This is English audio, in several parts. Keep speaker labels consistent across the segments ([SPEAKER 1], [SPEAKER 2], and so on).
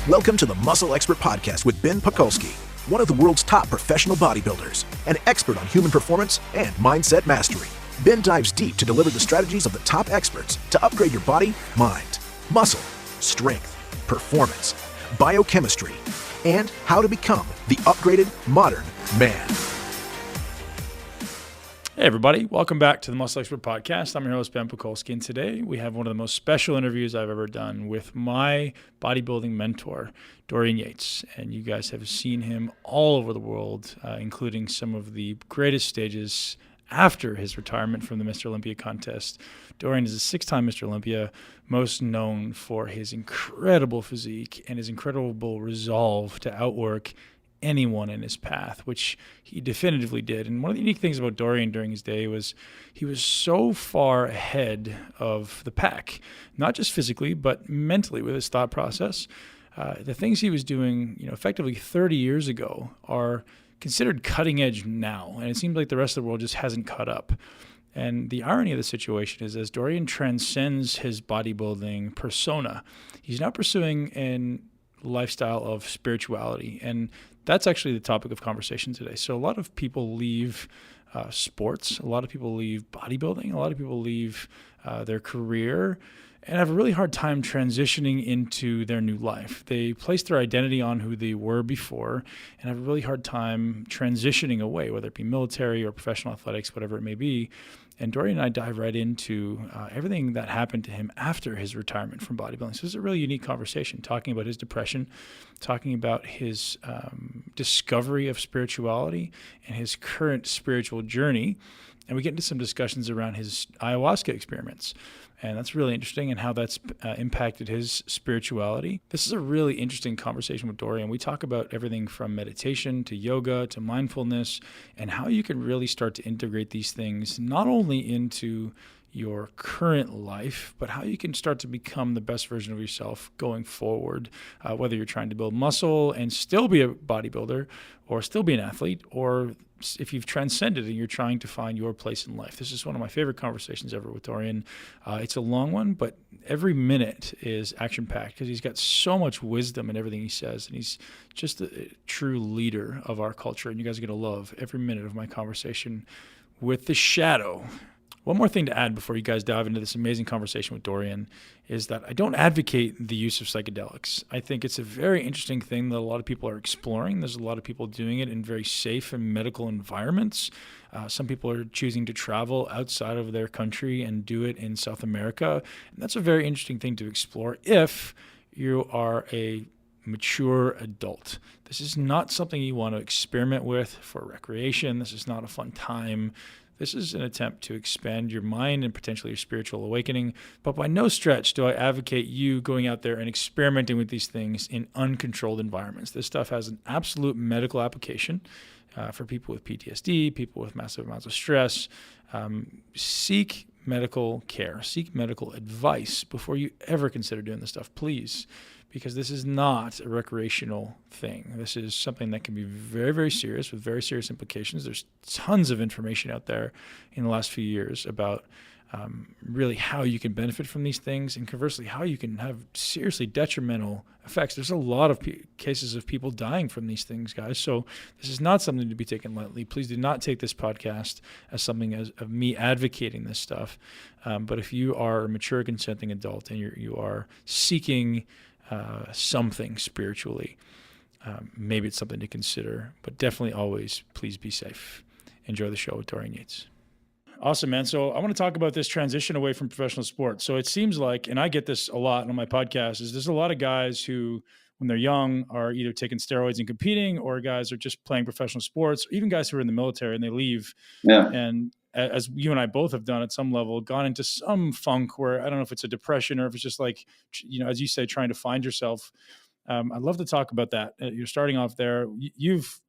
[SPEAKER 1] Welcome to the Muscle Expert Podcast with Ben Pakulski, one of the world's top professional bodybuilders, an expert on human performance and mindset mastery. Ben dives deep to deliver the strategies of the top experts to upgrade your body, mind, muscle, strength, performance, biochemistry, and how to become the upgraded modern man.
[SPEAKER 2] Hey everybody, welcome back to the Muscle Expert Podcast. I'm your host, Ben Pakulski, and today we have one of the most special interviews I've ever done with my bodybuilding mentor, Dorian Yates. And you guys have seen him all over the world, including some of the greatest stages after his retirement from the Mr. Olympia contest. Dorian is a six-time Mr. Olympia, most known for his incredible physique and his incredible resolve to outwork anyone in his path, which he definitively did. And one of the unique things about Dorian during his day was he was so far ahead of the pack, not just physically, but mentally with his thought process. The things he was doing, effectively 30 years ago are considered cutting edge now. And it seems like the rest of the world just hasn't caught up. And the irony of the situation is, as Dorian transcends his bodybuilding persona, he's now pursuing a lifestyle of spirituality. And that's actually the topic of conversation today. So a lot of people leave sports, a lot of people leave bodybuilding, a lot of people leave their career and have a really hard time transitioning into their new life. They place their identity on who they were before and have a really hard time transitioning away, whether it be military or professional athletics, whatever it may be. And Dorian and I dive right into everything that happened to him after his retirement from bodybuilding. So this is a really unique conversation, talking about his depression, talking about his discovery of spirituality and his current spiritual journey. And we get into some discussions around his ayahuasca experiments. And that's really interesting, and how that's impacted his spirituality. This is a really interesting conversation with Dorian. We talk about everything from meditation to yoga to mindfulness, and how you can really start to integrate these things not only into your current life, but how you can start to become the best version of yourself going forward, whether you're trying to build muscle and still be a bodybuilder or still be an athlete, or if you've transcended and you're trying to find your place in life. This is one of my favorite conversations ever with Dorian. It's a long one, but every minute is action-packed because he's got so much wisdom in everything he says, and he's just a true leader of our culture, and you guys are going to love every minute of my conversation with the Shadow. One more thing to add before you guys dive into this amazing conversation with Dorian is that I don't advocate the use of psychedelics. I think it's a very interesting thing that a lot of people are exploring. There's a lot of people doing it in very safe and medical environments. Some people are choosing to travel outside of their country and do it in South America. And that's a very interesting thing to explore if you are a mature adult. This is not something you want to experiment with for recreation. This is not a fun time. This is an attempt to expand your mind and potentially your spiritual awakening. But by no stretch do I advocate you going out there and experimenting with these things in uncontrolled environments. This stuff has an absolute medical application for people with PTSD, people with massive amounts of stress. Seek medical care, seek medical advice before you ever consider doing this stuff, please. Because this is not a recreational thing. This is something that can be very, very serious with very serious implications. There's tons of information out there in the last few years about really how you can benefit from these things, and conversely, how you can have seriously detrimental effects. There's a lot of cases of people dying from these things, guys. So this is not something to be taken lightly. Please do not take this podcast as something of me advocating this stuff. But if you are a mature, consenting adult and you are seeking something spiritually, maybe it's something to consider, but definitely always please be safe. Enjoy the show with Dorian Yates. Awesome, man. So I want to talk about this transition away from professional sports. So it seems like, and I get this a lot on my podcast, is there's a lot of guys who, when they're young, are either taking steroids and competing, or guys are just playing professional sports, or even guys who are in the military and they leave.
[SPEAKER 3] Yeah.
[SPEAKER 2] And as you and I both have done at some level, gone into some funk where I don't know if it's a depression or if it's just like, as you say, trying to find yourself. I'd love to talk about that. You're starting off there. You've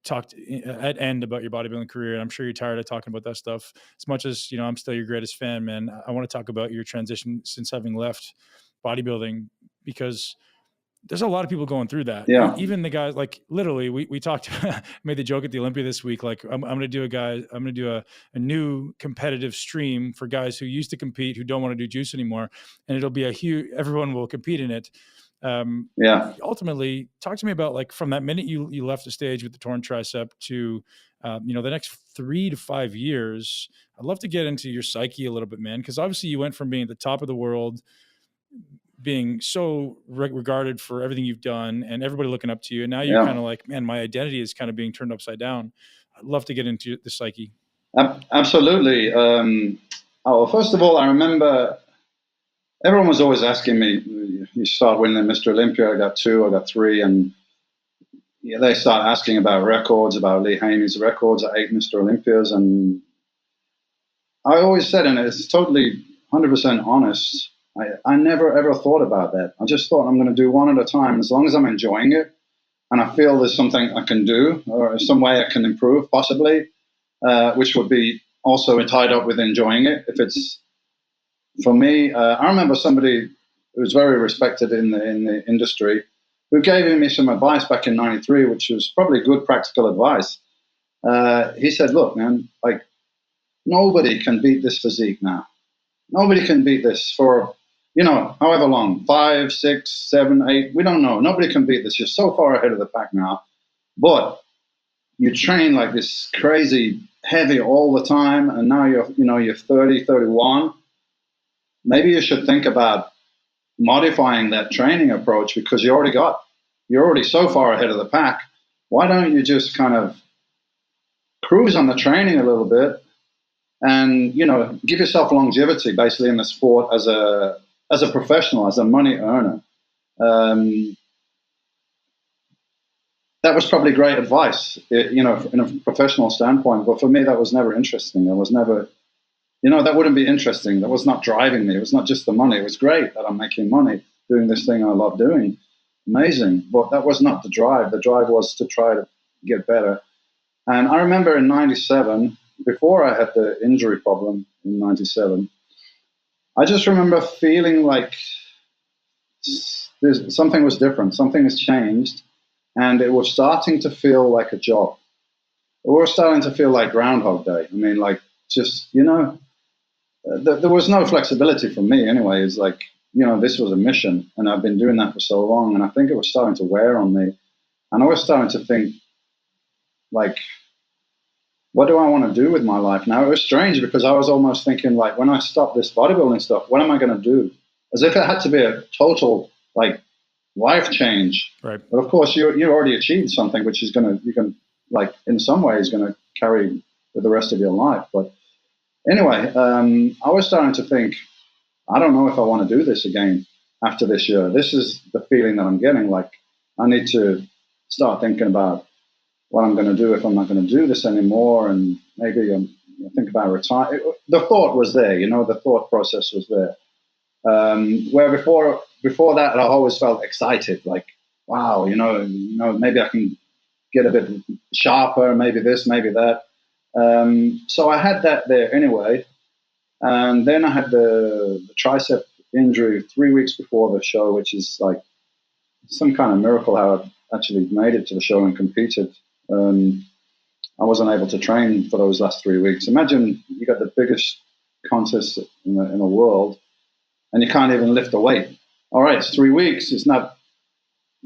[SPEAKER 2] talked at end about your bodybuilding career, and I'm sure you're tired of talking about that stuff. As much as, I'm still your greatest fan, man. I want to talk about your transition since having left bodybuilding, because there's a lot of people going through that.
[SPEAKER 3] Yeah.
[SPEAKER 2] Even the guys, like literally, we talked, made the joke at the Olympia this week. Like I'm going to do a new competitive stream for guys who used to compete, who don't want to do juice anymore. And it'll be everyone will compete in it. Ultimately, talk to me about, like, from that minute you left the stage with the torn tricep to, the next 3 to 5 years. I'd love to get into your psyche a little bit, man. Cause obviously you went from being at the top of the world, being so regarded for everything you've done and everybody looking up to you. And now you're kind of like, man, my identity is kind of being turned upside down. I'd love to get into the psyche.
[SPEAKER 3] Absolutely. Well, first of all, I remember everyone was always asking me, you start winning Mr. Olympia, I got 2, I got 3. And they start asking about records, about Lee Haney's records at 8 Mr. Olympias. And I always said, and it's totally 100% honest, I never ever thought about that. I just thought I'm going to do one at a time, as long as I'm enjoying it and I feel there's something I can do or some way I can improve possibly, which would be also tied up with enjoying it. If it's for me, I remember somebody who was very respected in the industry who gave me some advice back in '93, which was probably good practical advice. He said, look, man, like, nobody can beat this physique now. Nobody can beat this for, however long, 5, 6, 7, 8, we don't know. Nobody can beat this. You're so far ahead of the pack now. But you train like this crazy heavy all the time, and now you're 30, 31. Maybe you should think about modifying that training approach, because you're already so far ahead of the pack. Why don't you just kind of cruise on the training a little bit and, give yourself longevity basically in the sport as a professional, as a money earner. That was probably great advice, in a professional standpoint. But for me, that was never interesting. I was never, that wouldn't be interesting. That was not driving me. It was not just the money. It was great that I'm making money doing this thing I love doing. Amazing. But that was not the drive. The drive was to try to get better. And I remember in '97, before I had the injury problem in '97, I just remember feeling like something was different. Something has changed. And it was starting to feel like a job. It was starting to feel like Groundhog Day. I mean, like, just, there was no flexibility for me anyway. It's like, this was a mission, and I've been doing that for so long, and I think it was starting to wear on me. And I was starting to think, like, what do I want to do with my life now? It was strange, because I was almost thinking, like, when I stop this bodybuilding stuff, what am I going to do? As if it had to be a total, like, life change. Right. But of course, you already achieved something, which is you can, like, in some ways, going to carry with the rest of your life. But anyway, I was starting to think, I don't know if I want to do this again after this year. This is the feeling that I'm getting. Like, I need to start thinking about what I'm going to do if I'm not going to do this anymore, and maybe think about retire. The thought was there, the thought process was there. Where before that, I always felt excited, like, wow, maybe I can get a bit sharper, maybe this, maybe that. So I had that there anyway. And then I had the tricep injury 3 weeks before the show, which is like some kind of miracle how I actually made it to the show and competed. I wasn't able to train for those last 3 weeks. Imagine you got the biggest contest in the world, and you can't even lift a weight. All right, it's 3 weeks. It's not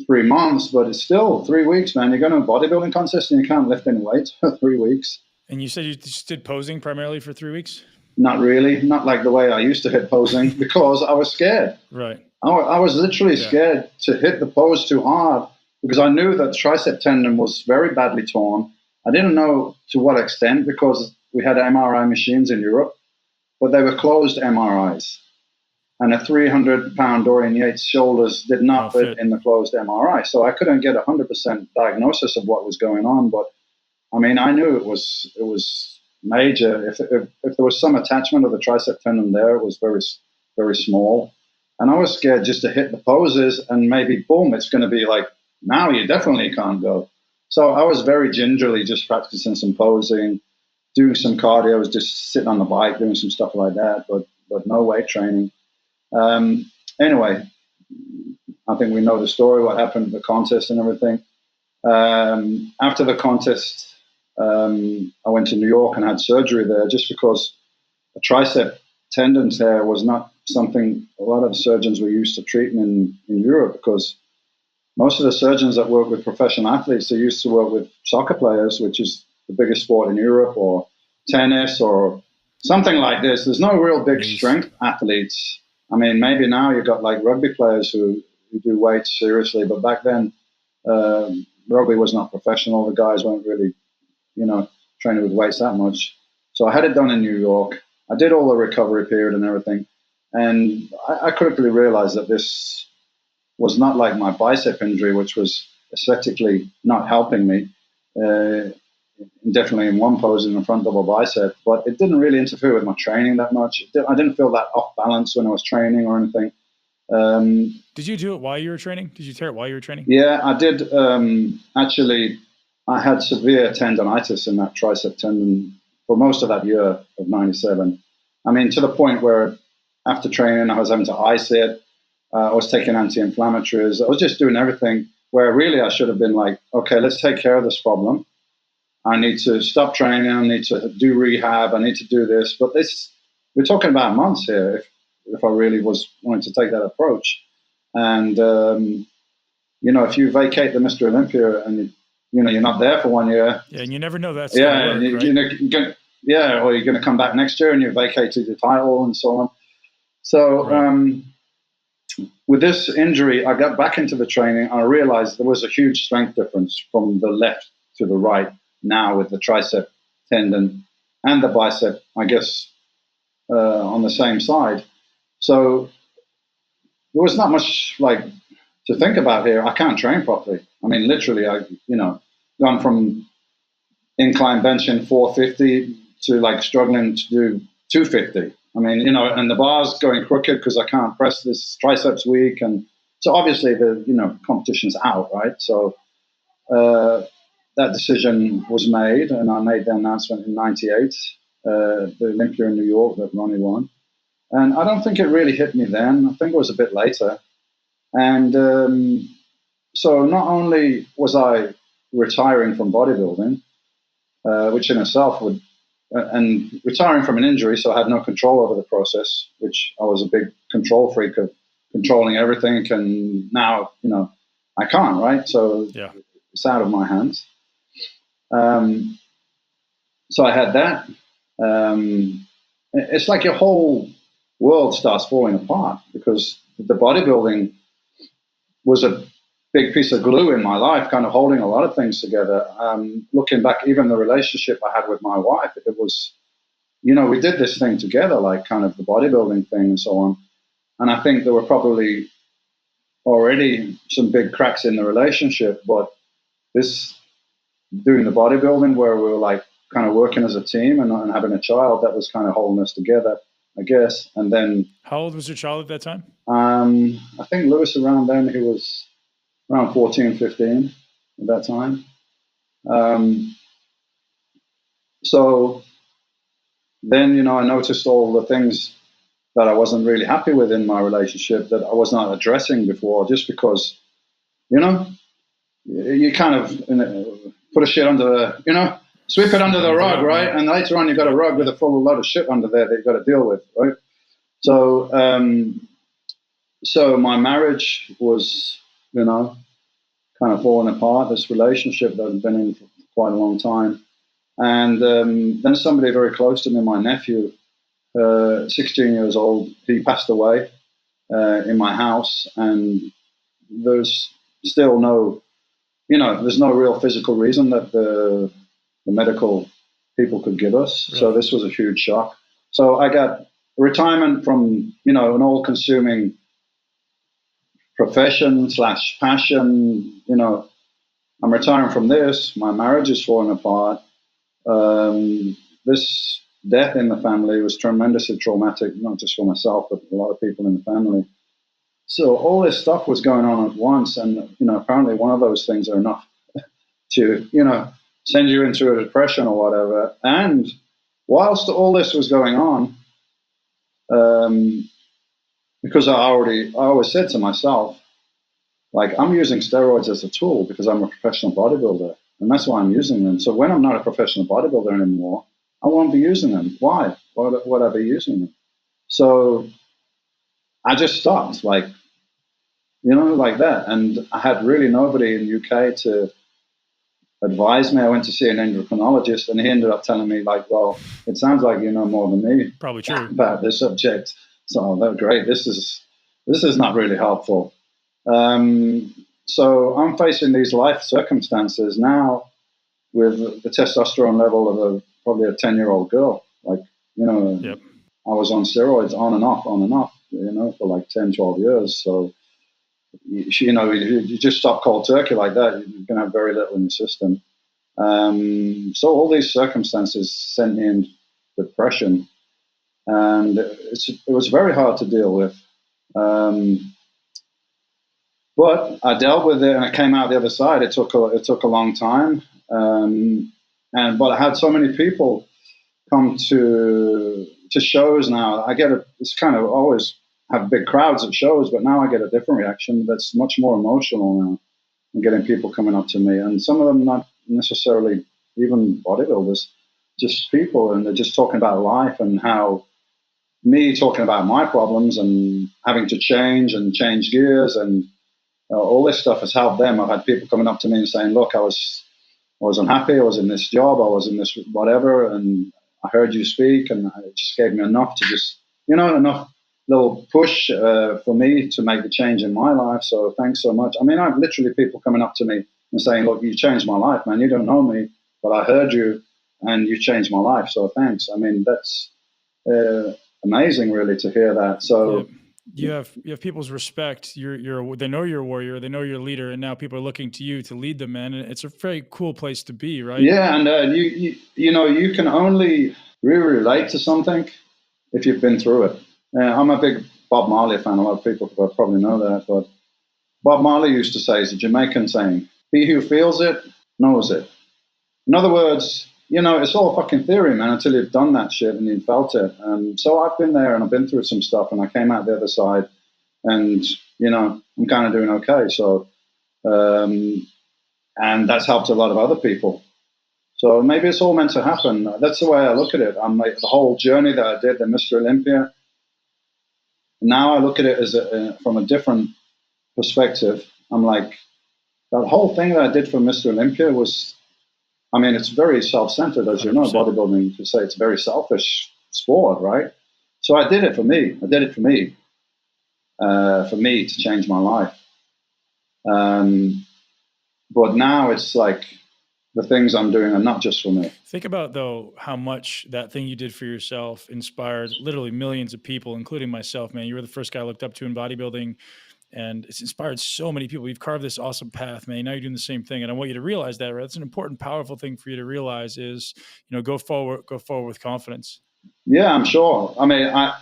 [SPEAKER 3] 3 months, but it's still 3 weeks, man. You're going to a bodybuilding contest and you can't lift any weights for 3 weeks.
[SPEAKER 2] And you said you just did posing primarily for 3 weeks?
[SPEAKER 3] Not really. Not like the way I used to hit posing, because I was scared.
[SPEAKER 2] Right.
[SPEAKER 3] I was literally scared to hit the pose too hard, because I knew that the tricep tendon was very badly torn. I didn't know to what extent, because we had MRI machines in Europe, but they were closed MRIs. And a 300-pound Dorian Yates shoulders did not fit in the closed MRI. So I couldn't get 100% diagnosis of what was going on. But, I mean, I knew it was major. If there was some attachment of the tricep tendon there, it was very, very small. And I was scared just to hit the poses and maybe, boom, it's going to be like, now you definitely can't go. So I was very gingerly just practicing some posing, doing some cardio. I was just sitting on the bike, doing some stuff like that, but no weight training. Anyway, I think we know the story, what happened at the contest and everything. After the contest, I went to New York and had surgery there just because a tricep tendon tear was not something a lot of surgeons were used to treating in Europe, because most of the surgeons that work with professional athletes, they used to work with soccer players, which is the biggest sport in Europe, or tennis or something like this. There's no real big strength athletes. I mean, maybe now you've got like rugby players who do weights seriously, but back then rugby was not professional. The guys weren't really, training with weights that much. So I had it done in New York. I did all the recovery period and everything. And I quickly realized that this was not like my bicep injury, which was aesthetically not helping me. Definitely in one pose in the front double bicep, but it didn't really interfere with my training that much. I didn't feel that off balance when I was training or anything.
[SPEAKER 2] Did you do it while you were training? Did you tear it while you were training?
[SPEAKER 3] Yeah, I did. Actually, I had severe tendonitis in that tricep tendon for most of that year of 97. I mean, to the point where after training, I was having to ice it. I was taking anti-inflammatories. I was just doing everything where really I should have been like, okay, let's take care of this problem. I need to stop training. I need to do rehab. I need to do this. But we're talking about months here if I really was wanting to take that approach. And, if you vacate the Mr. Olympia and, you're not there for 1 year.
[SPEAKER 2] Yeah, and you never know that's going to work, right?
[SPEAKER 3] Or you're going to come back next year and you vacated your title and so on. So right. With this injury, I got back into the training. And I realized there was a huge strength difference from the left to the right now with the tricep tendon and the bicep, I guess, on the same side. So there was not much to think about here. I can't train properly. I mean, literally, gone from incline benching 450 to struggling to do 250. I mean, and the bar's going crooked because I can't press this, triceps weak. And so obviously the, competition's out, right? So that decision was made, and I made the announcement in 98, the Olympia in New York that Ronnie won. And I don't think it really hit me then. I think it was a bit later. And so not only was I retiring from bodybuilding, which in itself would, and retiring from an injury, so I had no control over the process, which I was a big control freak of controlling everything. And now, I can't, right? So yeah. It's out of my hands. So I had that. It's like your whole world starts falling apart, because the bodybuilding was a big piece of glue in my life, kind of holding a lot of things together. Looking back, even the relationship I had with my wife, it was, we did this thing together, like kind of the bodybuilding thing and so on. And I think there were probably already some big cracks in the relationship, but doing the bodybuilding where we were kind of working as a team and having a child, that was kind of holding us together, I guess. And then,
[SPEAKER 2] how old was your child at that time?
[SPEAKER 3] I think Lewis around then, he was around 14, 15 at that time. So then, I noticed all the things that I wasn't really happy with in my relationship that I was not addressing before, just because, you kind of put a shit under the, sweep it under the rug, right? And later on, you've got a rug with a lot of shit under there that you've got to deal with, right? So, so my marriage was, kind of falling apart, this relationship that I'd been in for quite a long time. And then somebody very close to me, my nephew, 16 years old, he passed away in my house. And there's still no, there's no real physical reason that the medical people could give us. Really? So this was a huge shock. So I got retirement from, an all-consuming profession / passion. I'm retiring from this. My marriage is falling apart. This death in the family was tremendously traumatic, not just for myself, but a lot of people in the family. So all this stuff was going on at once. And, apparently one of those things are enough to, send you into a depression or whatever. And whilst all this was going on, because I always said to myself, Like, I'm using steroids as a tool because I'm a professional bodybuilder, and that's why I'm using them. So when I'm not a professional bodybuilder anymore, I won't be using them. Why? Why would I be using them? So I just stopped, like, like that. And I had really nobody in the UK to advise me. I went to see an endocrinologist, and he ended up telling me, like, well, it sounds like you know more than me
[SPEAKER 2] Probably true.
[SPEAKER 3] about this subject. So that's great. This is not really helpful. So I'm facing these life circumstances now with the testosterone level of probably a 10-year-old girl. Like,
[SPEAKER 2] Yep.
[SPEAKER 3] I was on steroids on and off, for like 10, 12 years. So, you just stop cold turkey like that, you're going to have very little in the system. So all these circumstances sent me in depression, and it was very hard to deal with. But I dealt with it, and I came out the other side. It took a long time, but I had so many people come to shows now. It's kind of always have big crowds at shows, but now I get a different reaction that's much more emotional now. I'm getting people coming up to me, and some of them not necessarily even bodybuilders, just people, and they're just talking about life and how me talking about my problems and having to change gears and all this stuff has helped them. I've had people coming up to me and saying, look, I was unhappy. I was in this job. I was in this whatever. And I heard you speak, and it just gave me enough to just, enough little push for me to make the change in my life. So thanks so much. I mean, I've literally people coming up to me and saying, look, you changed my life, man. You don't know me, but I heard you and you changed my life. So thanks. I mean, that's amazing really to hear that. So,
[SPEAKER 2] yep. You have people's respect. They know you're a warrior. They know you're a leader, and now people are looking to you to lead them, man. And it's a very cool place to be, right?
[SPEAKER 3] Yeah, and you can only really relate to something if you've been through it. I'm a big Bob Marley fan. A lot of people probably know that, but Bob Marley used to say, it's a Jamaican saying, "He who feels it knows it." In other words, it's all fucking theory, man, until you've done that shit and you've felt it. So I've been there and I've been through some stuff, and I came out the other side, and, I'm kind of doing okay. So, and that's helped a lot of other people. So maybe it's all meant to happen. That's the way I look at it. I'm like, the whole journey that I did, the Mr. Olympia, now I look at it as from a different perspective. I'm like, that whole thing that I did for Mr. Olympia was, I mean, it's very self-centered, as 100%. You know, bodybuilding, you could say it's a very selfish sport, right? So I did it for me. I did it for me to change my life. But now it's like the things I'm doing are not just for me.
[SPEAKER 2] Think about, though, how much that thing you did for yourself inspired literally millions of people, including myself, man. You were the first guy I looked up to in bodybuilding, and it's inspired so many people. You've carved this awesome path, man. Now you're doing the same thing. And I want you to realize that, right? That's an important, powerful thing for you to realize is, go forward with confidence.
[SPEAKER 3] Yeah, I'm sure. I mean, I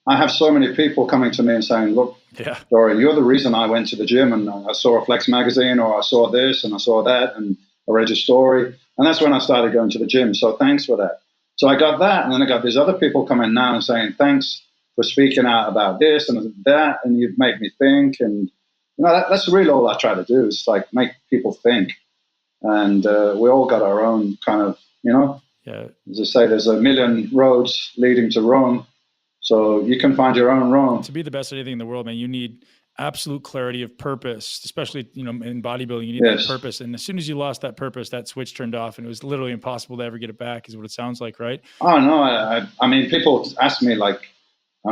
[SPEAKER 3] have so many people coming to me and saying, look,
[SPEAKER 2] yeah,
[SPEAKER 3] Dorian, you're the reason I went to the gym, and I saw a Flex magazine, or I saw this and I saw that, and I read your story. And that's when I started going to the gym. So thanks for that. So I got that. And then I got these other people coming now and saying, thanks for speaking out about this and that. And you've made me think. And, that's really all I try to do, is like make people think. And we all got our own kind of,
[SPEAKER 2] yeah.
[SPEAKER 3] As I say, there's a million roads leading to Rome. So you can find your own Rome.
[SPEAKER 2] To be the best at anything in the world, man, you need absolute clarity of purpose, especially, in bodybuilding. You need that purpose. And as soon as you lost that purpose, that switch turned off, and it was literally impossible to ever get it back, is what it sounds like, right?
[SPEAKER 3] Oh, no. I mean, people ask me, like,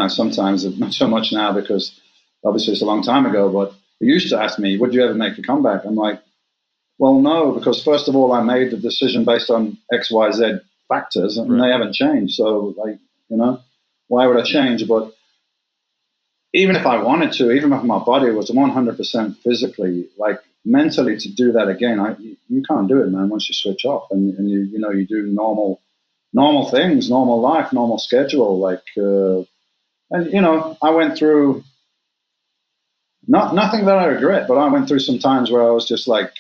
[SPEAKER 3] sometimes, not so much now because obviously it's a long time ago, but they used to ask me, would you ever make a comeback? I'm like, well, no, because first of all, I made the decision based on X, Y, Z factors, and they haven't changed. So, like, why would I change? But even if I wanted to, even if my body was 100% physically, like mentally, to do that again, you can't do it, man. Once you switch off and you do normal things, normal life, normal schedule, like, and I went through nothing that I regret, but I went through some times where I was just like,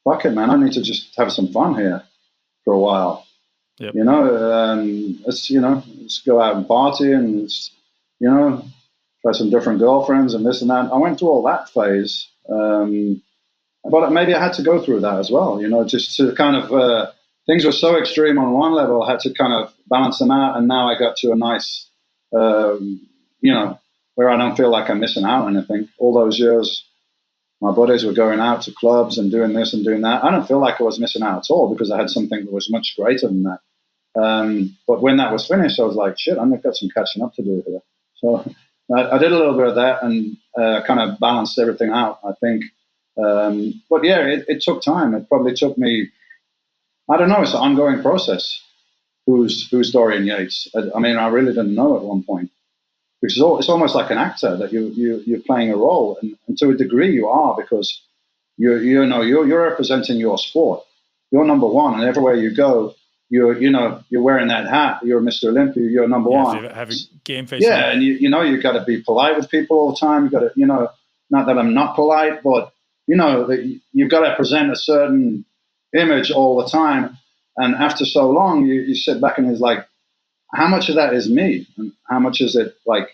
[SPEAKER 3] fuck it, man, I need to just have some fun here for a while.
[SPEAKER 2] Yep.
[SPEAKER 3] Let's go out and party and try some different girlfriends and this and that. I went through all that phase, But maybe I had to go through that as well, just to kind of, things were so extreme on one level, I had to kind of balance them out. And now I got to a nice, where I don't feel like I'm missing out on anything. All those years, my buddies were going out to clubs and doing this and doing that. I don't feel like I was missing out at all because I had something that was much greater than that. But when that was finished, I was like, shit, I've got some catching up to do here. So I did a little bit of that and kind of balanced everything out, I think. But yeah, it took time. It probably took me, I don't know, it's an ongoing process. Who's Dorian Yates? I mean, I really didn't know at one point. Because it's almost like an actor that you're playing a role, and to a degree you are, because you're representing your sport. You're number one, and everywhere you go, you're wearing that hat. You're Mr. Olympia. You're number one.
[SPEAKER 2] Have a game face.
[SPEAKER 3] Yeah, and you got to be polite with people all the time. You got to, not that I'm not polite, but that you've got to present a certain image all the time. And after so long, you sit back and it's like, how much of that is me, and how much is it like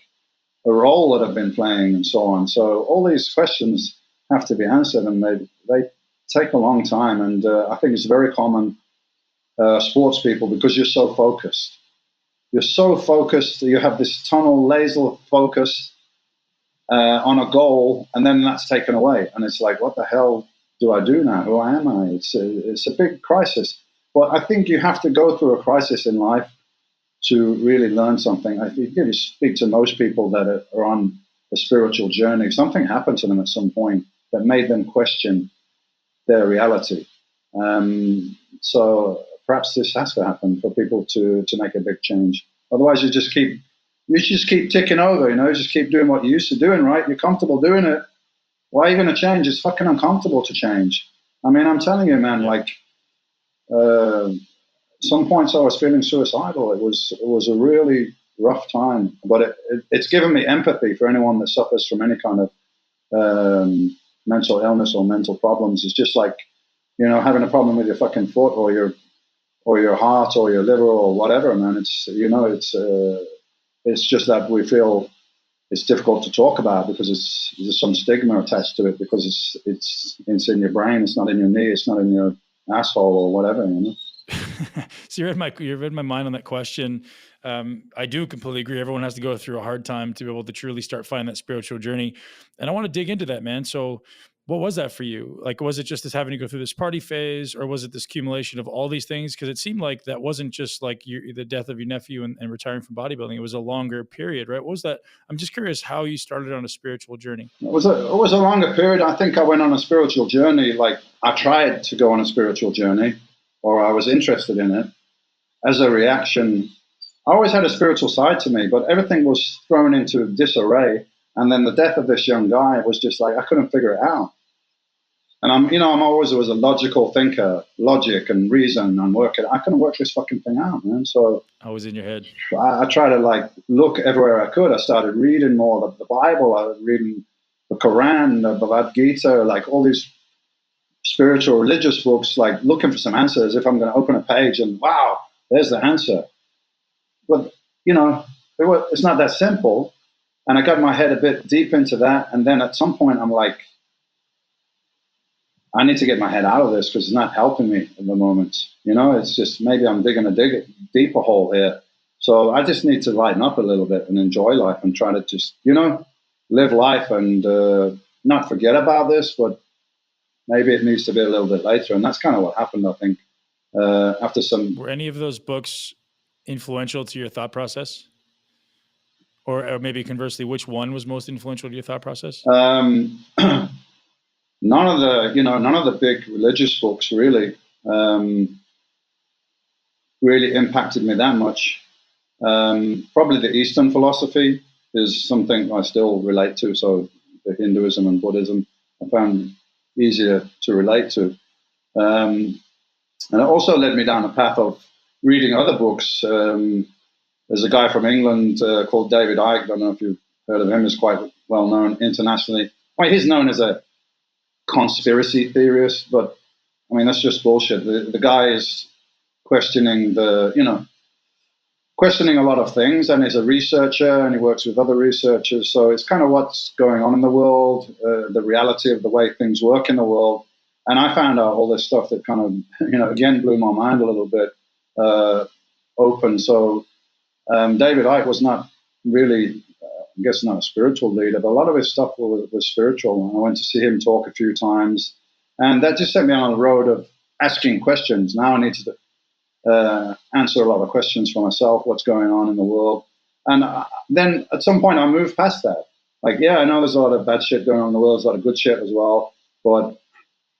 [SPEAKER 3] a role that I've been playing, and so on. So all these questions have to be answered, and they take a long time. And I think it's very common, sports people, because you're so focused. You're so focused. You have this tunnel laser focus on a goal, and then that's taken away, and it's like, what the hell do I do now? Who am I? It's a big crisis. But I think you have to go through a crisis in life to really learn something. I think if you speak to most people that are on a spiritual journey, something happened to them at some point that made them question their reality. So perhaps this has to happen for people to make a big change. Otherwise, you just keep ticking over. Just keep doing what you used to doing. Right? You're comfortable doing it. Why are you going to change? It's fucking uncomfortable to change. I mean, I'm telling you, man. Like. Some points I was feeling suicidal. It was a really rough time, but it's given me empathy for anyone that suffers from any kind of mental illness or mental problems. It's just like, having a problem with your fucking foot or your heart or your liver or whatever, man. It's just that we feel it's difficult to talk about because there's some stigma attached to it, because it's in your brain, it's not in your knee, it's not in your asshole or whatever,
[SPEAKER 2] So you read my mind on that question. I do completely agree. Everyone has to go through a hard time to be able to truly start finding that spiritual journey. And I want to dig into that, man. So what was that for you? Like, was it just this having to go through this party phase, or was it this accumulation of all these things? Because it seemed like that wasn't just like the death of your nephew and retiring from bodybuilding. It was a longer period, right? What was that? I'm just curious how you started on a spiritual journey.
[SPEAKER 3] It was a longer period. I think I went on a spiritual journey. Like, I tried to go on a spiritual journey, or I was interested in it. As a reaction, I always had a spiritual side to me, but everything was thrown into disarray. And then the death of this young guy was just like, I couldn't figure it out. And I'm always was a logical thinker, logic and reason and working. I couldn't work this fucking thing out, man. So
[SPEAKER 2] I was in your head.
[SPEAKER 3] I tried to look everywhere I could. I started reading more of the Bible. I was reading the Quran, the Bhagavad Gita, like all these spiritual religious books, like looking for some answers. If I'm going to open a page and wow, there's the answer. But it's not that simple. And I got my head a bit deep into that. And then at some point I'm like, I need to get my head out of this because it's not helping me at the moment. It's just maybe I'm digging a deeper hole here. So I just need to lighten up a little bit and enjoy life and try to just, live life and not forget about this, but maybe it needs to be a little bit later. And that's kind of what happened, I think, after some...
[SPEAKER 2] Were any of those books influential to your thought process? Or maybe conversely, which one was most influential to your thought process?
[SPEAKER 3] None of the big religious books really impacted me that much. Probably the Eastern philosophy is something I still relate to. So the Hinduism and Buddhism I found easier to relate to. And it also led me down a path of reading other books. There's a guy from England called David Icke. I don't know if you've heard of him. He's quite well known internationally. Well, he's known as a conspiracy theorist, but I mean, that's just bullshit. The guy is questioning questioning a lot of things, and he's a researcher and he works with other researchers. So it's kind of what's going on in the world, the reality of the way things work in the world. And I found out all this stuff that kind of, again, blew my mind a little bit open. So David Icke was not really, I guess, not a spiritual leader, but a lot of his stuff was spiritual. And I went to see him talk a few times. And that just set me on the road of asking questions. Now I need to answer a lot of questions for myself, what's going on in the world. And then at some point I moved past that. Like, yeah, I know there's a lot of bad shit going on in the world, there's a lot of good shit as well, but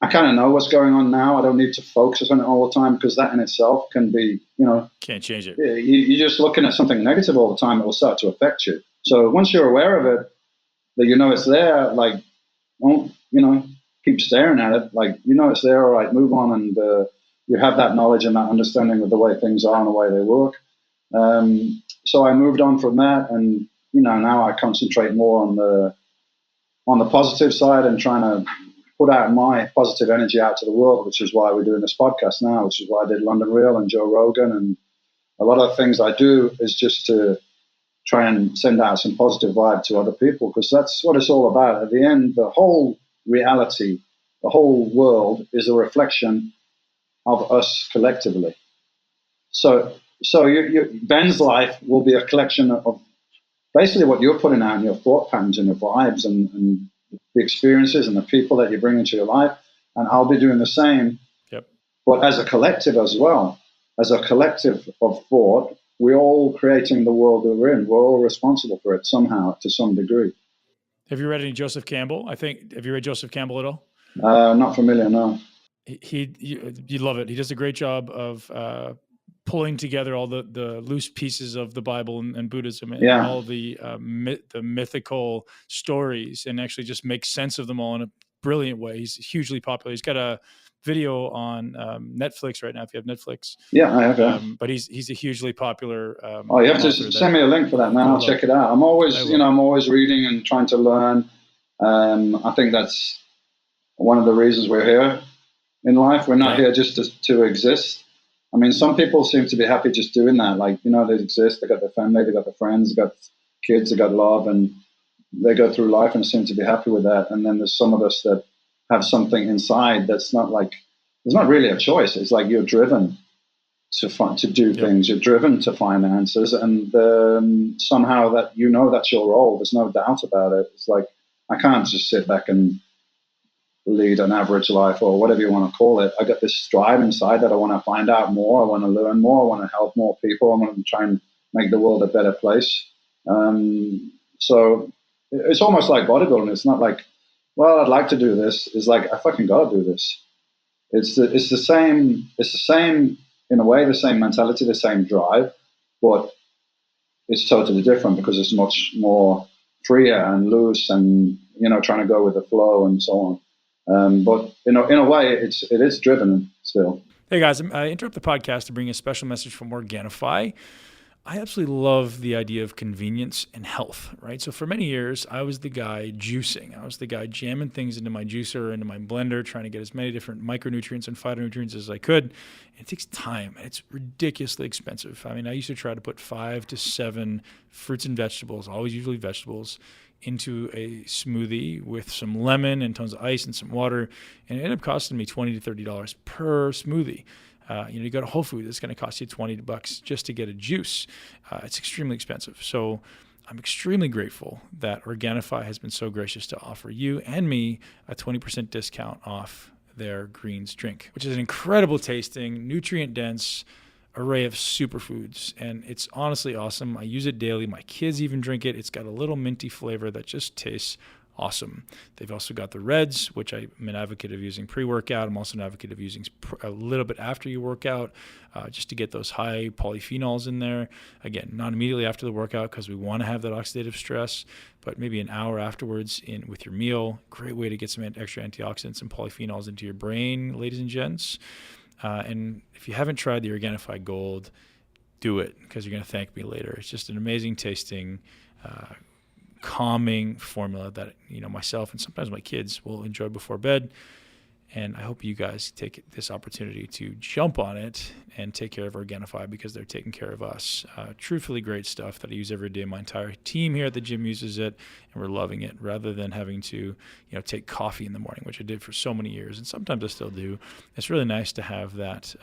[SPEAKER 3] I kind of know what's going on now. I don't need to focus on it all the time, because that in itself can be,
[SPEAKER 2] can't change it.
[SPEAKER 3] You're just looking at something negative all the time, it will start to affect you. So once you're aware of it, that it's there, like, don't, keep staring at it. Like, it's there, all right, move on, and you have that knowledge and that understanding of the way things are and the way they work. So I moved on from that, and now I concentrate more on the positive side and trying to put out my positive energy out to the world, which is why we're doing this podcast now, which is why I did London Real and Joe Rogan, and a lot of things I do is just to try and send out some positive vibe to other people, because that's what it's all about. At the end, the whole reality, the whole world is a reflection of us collectively. So Ben's life will be a collection of basically what you're putting out in your thought patterns and your vibes and the experiences and the people that you bring into your life. And I'll be doing the same, but as a collective as well. As a collective of thought, we're all creating the world that we're in. We're all responsible for it somehow, to some degree.
[SPEAKER 2] Have you read any Joseph Campbell? Have you read Joseph Campbell at all?
[SPEAKER 3] Not familiar, no.
[SPEAKER 2] You love it. He does a great job of pulling together all the loose pieces of the Bible and Buddhism and all the mythical stories, and actually just makes sense of them all in a brilliant way. He's hugely popular. He's got a video on Netflix right now, if you have Netflix.
[SPEAKER 3] Yeah, I have.
[SPEAKER 2] But he's a hugely popular.
[SPEAKER 3] You have to send me a link for that, man. I'll check it out. I'm always, I'm always reading and trying to learn. I think that's one of the reasons we're here in life. We're not here just to exist. I mean, some people seem to be happy just doing that. Like, they exist, they got their family, they got their friends, they got kids, they got love, and they go through life and seem to be happy with that. And then there's some of us that have something inside that's not like, it's not really a choice. It's like you're driven to do things. You're driven to find answers, and somehow that that's your role. There's no doubt about it. It's like, I can't just sit back and lead an average life or whatever you want to call it. I got this drive inside that I want to find out more. I want to learn more. I want to help more people. I want to try and make the world a better place. So it's almost like bodybuilding. It's not like, well, I'd like to do this. It's like, I fucking got to do this. It's the same in a way, the same mentality, the same drive, but it's totally different because it's much more freer and loose and, trying to go with the flow and so on. But in a way, it is driven still.
[SPEAKER 2] Hey guys, I interrupt the podcast to bring a special message from Organifi. I absolutely love the idea of convenience and health, right? So for many years, I was the guy juicing. I was the guy jamming things into my juicer, into my blender, trying to get as many different micronutrients and phytonutrients as I could. And it takes time, and it's ridiculously expensive. I mean, I used to try to put 5 to 7 fruits and vegetables, always usually vegetables, into a smoothie with some lemon and tons of ice and some water, and it ended up costing me $20 to $30 per smoothie. You go to Whole Foods, it's going to cost you $20 just to get a juice. It's extremely expensive. So I'm extremely grateful that Organifi has been so gracious to offer you and me a 20% discount off their greens drink, which is an incredible tasting, nutrient-dense array of superfoods, and it's honestly awesome. I use it daily. My kids even drink it. It's got a little minty flavor that just tastes awesome. They've also got the Reds, which I'm an advocate of using pre-workout. I'm also an advocate of using a little bit after you work out, just to get those high polyphenols in there. Again, not immediately after the workout because we want to have that oxidative stress, but maybe an hour afterwards with your meal. Great way to get some extra antioxidants and polyphenols into your brain, ladies and gents. And if you haven't tried the Organifi Gold, do it because you're going to thank me later. It's just an amazing tasting, calming formula that myself and sometimes my kids will enjoy before bed. And I hope you guys take this opportunity to jump on it and take care of Organifi, because they're taking care of us. Truthfully great stuff that I use every day. My entire team here at the gym uses it, and we're loving it, rather than having to, take coffee in the morning, which I did for so many years, and sometimes I still do. It's really nice to have that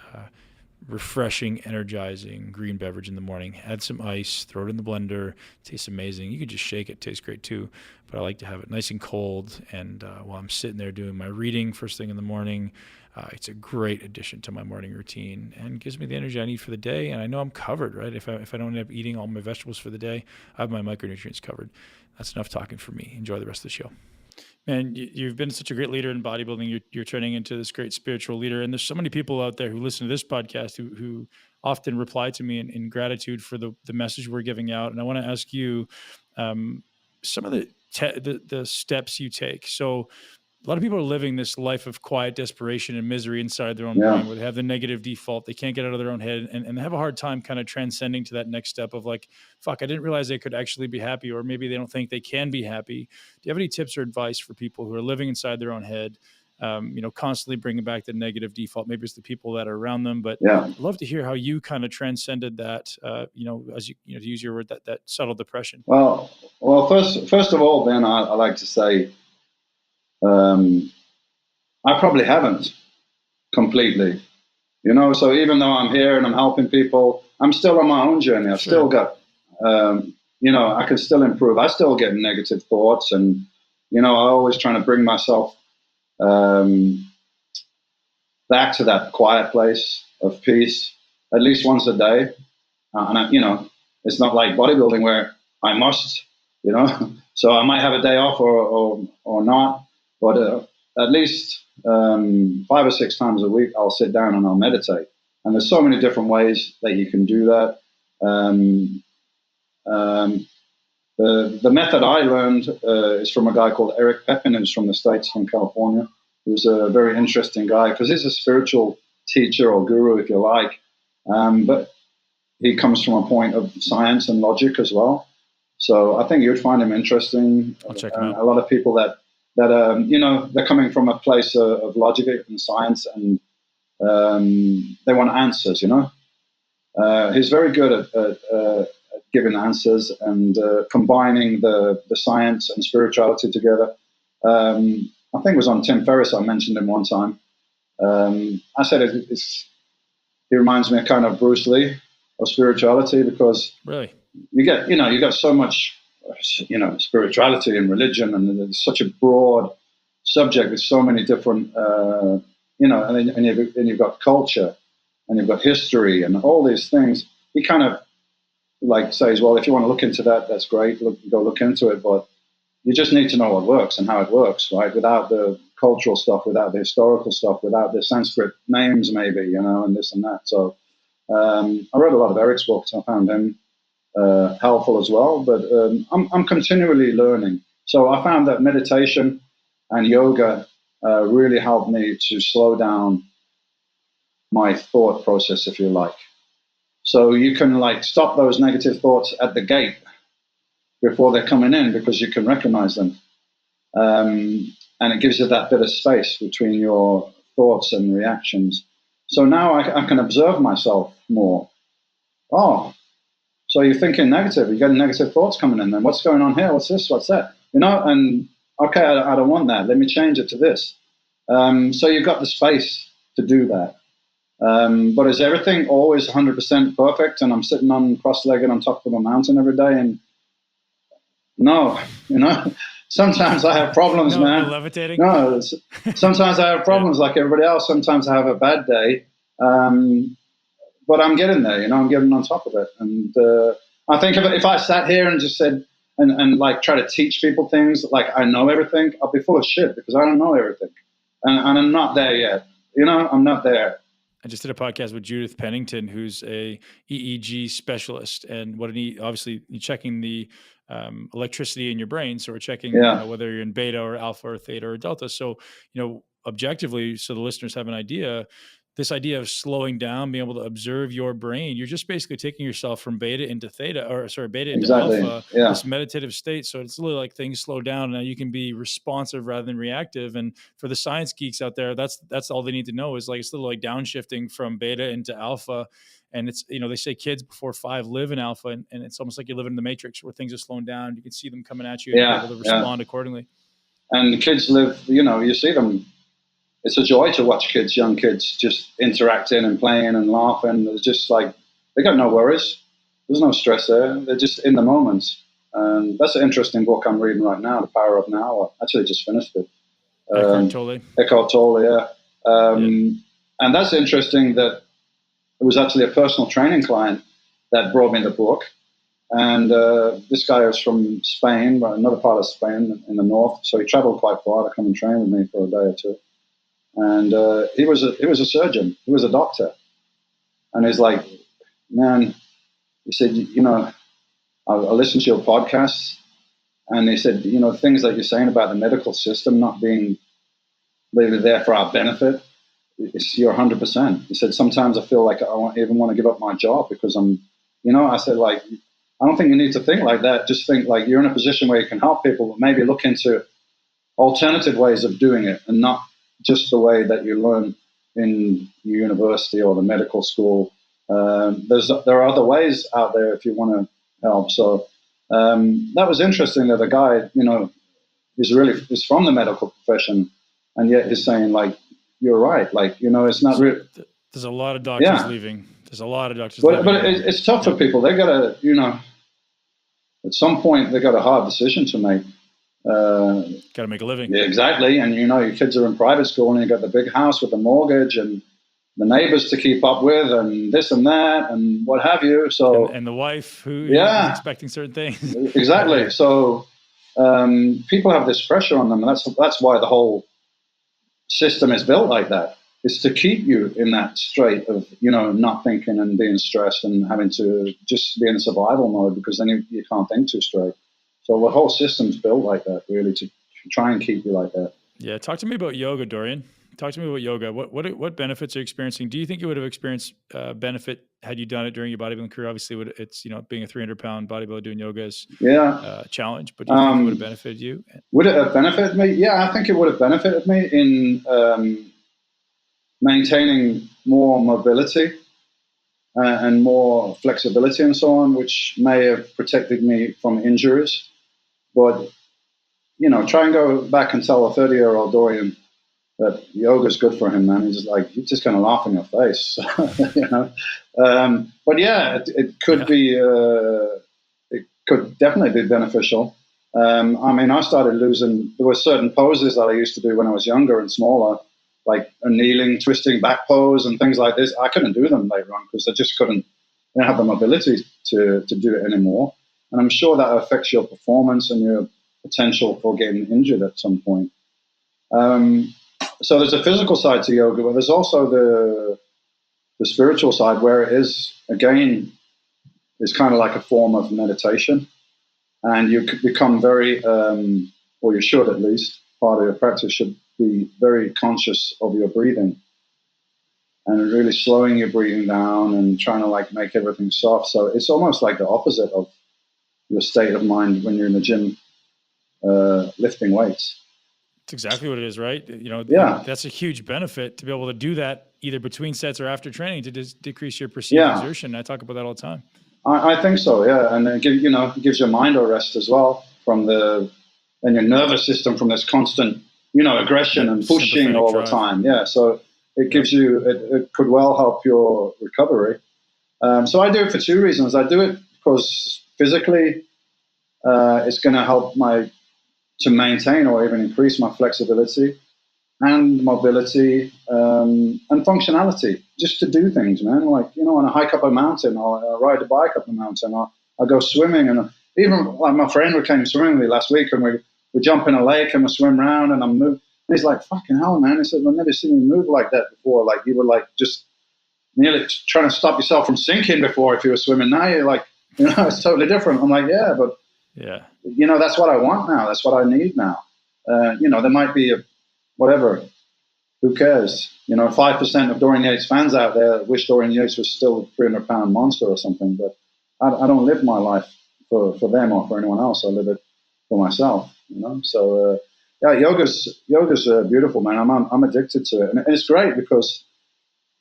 [SPEAKER 2] refreshing, energizing green beverage in the morning. Add some ice, throw it in the blender. It tastes amazing. You could just shake it. Tastes great too. But I like to have it nice and cold. And while I'm sitting there doing my reading first thing in the morning, it's a great addition to my morning routine and gives me the energy I need for the day. And I know I'm covered, right? If I don't end up eating all my vegetables for the day, I have my micronutrients covered. That's enough talking for me. Enjoy the rest of the show. Man, you've been such a great leader in bodybuilding. You're turning into this great spiritual leader. And there's so many people out there who listen to this podcast who often reply to me in gratitude for the message we're giving out. And I want to ask you some of the steps you take. So a lot of people are living this life of quiet desperation and misery inside their own brain, where they have the negative default. They can't get out of their own head, and they have a hard time kind of transcending to that next step of like, fuck, I didn't realize they could actually be happy, or maybe they don't think they can be happy. Do you have any tips or advice for people who are living inside their own head, constantly bringing back the negative default? Maybe it's the people that are around them, but I'd love to hear how you kind of transcended that, as you to use your word, that subtle depression.
[SPEAKER 3] Well, first of all, Ben, I like to say, I probably haven't completely, so even though I'm here and I'm helping people, I'm still on my own journey. I've still got, I can still improve. I still get negative thoughts, and, I'm always trying to bring myself back to that quiet place of peace at least once a day. And, it's not like bodybuilding where I must, so I might have a day off or not. But at least 5 or 6 times a week, I'll sit down and I'll meditate. And there's so many different ways that you can do that. The method I learned is from a guy called Eric Pepin, who's from the States, from California, who's a very interesting guy because he's a spiritual teacher or guru, if you like. But he comes from a point of science and logic as well. So I think you'd find him interesting.
[SPEAKER 2] I'll check him out.
[SPEAKER 3] A lot of people that they're coming from a place of logic and science, and they want answers, He's very good at giving answers and combining the science and spirituality together. I think it was on Tim Ferriss, I mentioned him one time. I said he reminds me of kind of Bruce Lee of spirituality, because
[SPEAKER 2] really
[SPEAKER 3] you got so much spirituality and religion, and it's such a broad subject with so many different, and you've got culture, and you've got history, and all these things. He kind of like says, well, if you want to look into that, that's great. Go look into it, but you just need to know what works and how it works, right? Without the cultural stuff, without the historical stuff, without the Sanskrit names, maybe, and this and that. So I read a lot of Eric's books. I found him helpful as well, but I'm continually learning. So I found that meditation and yoga really helped me to slow down my thought process, if you like. So you can stop those negative thoughts at the gate before they're coming in, because you can recognize them. And it gives you that bit of space between your thoughts and reactions. So now I can observe myself more. Oh, so you're thinking negative, you're getting negative thoughts coming in, then what's going on here? What's this? What's that? And okay, I don't want that. Let me change it to this. So you've got the space to do that. But is everything always 100% perfect and I'm sitting on cross-legged on top of a mountain every day? And no, sometimes I have problems, man.
[SPEAKER 2] Levitating?
[SPEAKER 3] No, sometimes I have problems like everybody else. Sometimes I have a bad day. But I'm getting there, I'm getting on top of it. And I think if I sat here and just said, and try to teach people things like I know everything, I'll be full of shit, because I don't know everything. And I'm not there yet. I'm not there.
[SPEAKER 2] I just did a podcast with Judith Pennington, who's a EEG specialist, and obviously you're checking the electricity in your brain. So we're checking whether you're in beta or alpha or theta or delta. So, objectively, so the listeners have an idea, this idea of slowing down, being able to observe your brain, you're just basically taking yourself from beta into theta, or sorry, beta into alpha, this meditative state. So it's literally like things slow down. Now you can be responsive rather than reactive. And for the science geeks out there, that's all they need to know is like, it's little like downshifting from beta into alpha. And it's, they say kids before 5 live in alpha, and it's almost like you live in the matrix where things are slowing down. You can see them coming at you and be able to respond accordingly.
[SPEAKER 3] And the kids live, you see them. It's a joy to watch young kids just interacting and playing and laughing. It's just like, they got no worries. There's no stress there. They're just in the moment. And that's an interesting book I'm reading right now, The Power of Now. I actually just finished it. Eckhart Tolle, yeah. And that's interesting that it was actually a personal training client that brought me the book. And this guy was from Spain, another part of Spain in the north. So he traveled quite far to come and train with me for a day or two. And he was a surgeon. He was a doctor. And he's like, man, he said, I listened to your podcasts. And he said, things that you're saying about the medical system not being really there for our benefit, you're 100%. He said, sometimes I feel like I even want to give up my job because I said, like, I don't think you need to think like that. Just think like you're in a position where you can help people, but maybe look into alternative ways of doing it and not just the way that you learn in university or the medical school. There are other ways out there if you want to help. So that was interesting that a guy, is from the medical profession, and yet he's saying like, you're right. Like, it's not really.
[SPEAKER 2] There's a lot of doctors leaving. There's a lot of doctors leaving.
[SPEAKER 3] But it's tough for people. They got to, at some point they got a hard decision to make.
[SPEAKER 2] Got to make a living.
[SPEAKER 3] Yeah, exactly. And your kids are in private school, and you got the big house with the mortgage and the neighbors to keep up with, and this and that, and what have you. So
[SPEAKER 2] and the wife who is expecting certain things.
[SPEAKER 3] Exactly. So people have this pressure on them, and that's why the whole system is built like that. It's to keep you in that strait of not thinking and being stressed and having to just be in survival mode, because then you can't think too straight. So the whole system's built like that, really, to try and keep you like that. Yeah.
[SPEAKER 2] Talk to me about yoga, Dorian. Talk to me about yoga. What benefits are you experiencing? Do you think you would have experienced benefit had you done it during your bodybuilding career? Obviously, it's being a 300-pound bodybuilder doing yoga is a challenge. But do you think it would have benefited you?
[SPEAKER 3] Would it have benefited me? Yeah, I think it would have benefited me in maintaining more mobility and more flexibility and so on, which may have protected me from injuries. But try and go back and tell a 30-year-old Dorian that yoga is good for him, man. He's you're just going to laugh in your face, But yeah, it could be, it could definitely be beneficial. I started losing. There were certain poses that I used to do when I was younger and smaller, like a kneeling, twisting back pose and things like this. I couldn't do them later on because I just couldn't. I didn't have the mobility to do it anymore. And I'm sure that affects your performance and your potential for getting injured at some point. So there's a physical side to yoga, but there's also the spiritual side, where it is, again, is kind of like a form of meditation. And you could become very, or you should at least, part of your practice should be very conscious of your breathing and really slowing your breathing down and trying to make everything soft. So it's almost like the opposite of your state of mind when you're in the gym lifting weights.
[SPEAKER 2] It's exactly what it is, right? That's a huge benefit to be able to do that either between sets or after training to decrease your perceived exertion. I talk about that all the time.
[SPEAKER 3] I think so, yeah. And it gives your mind a rest as well and your nervous system from this constant, aggression and pushing all the time. Yeah, so it gives you, it could well help your recovery. So I do it for two reasons. I do it because physically it's going to help to maintain or even increase my flexibility and mobility and functionality, just to do things, man. When I hike up a mountain or I ride a bike up a mountain, or I go swimming, and even my friend came swimming with me last week, and we jump in a lake and we swim around, and I'm moving. And he's like, "Fucking hell, man!" He said, "I've never seen you move like that before. Like you were just nearly trying to stop yourself from sinking before if you were swimming. Now you're it's totally different." I'm like, "Yeah, but."
[SPEAKER 2] Yeah.
[SPEAKER 3] That's what I want now. That's what I need now. There might be Who cares? 5% of Dorian Yates fans out there wish Dorian Yates was still a 300-pound monster or something. But I don't live my life for them or for anyone else. I live it for myself. So yoga's beautiful, man. I'm addicted to it, and it's great because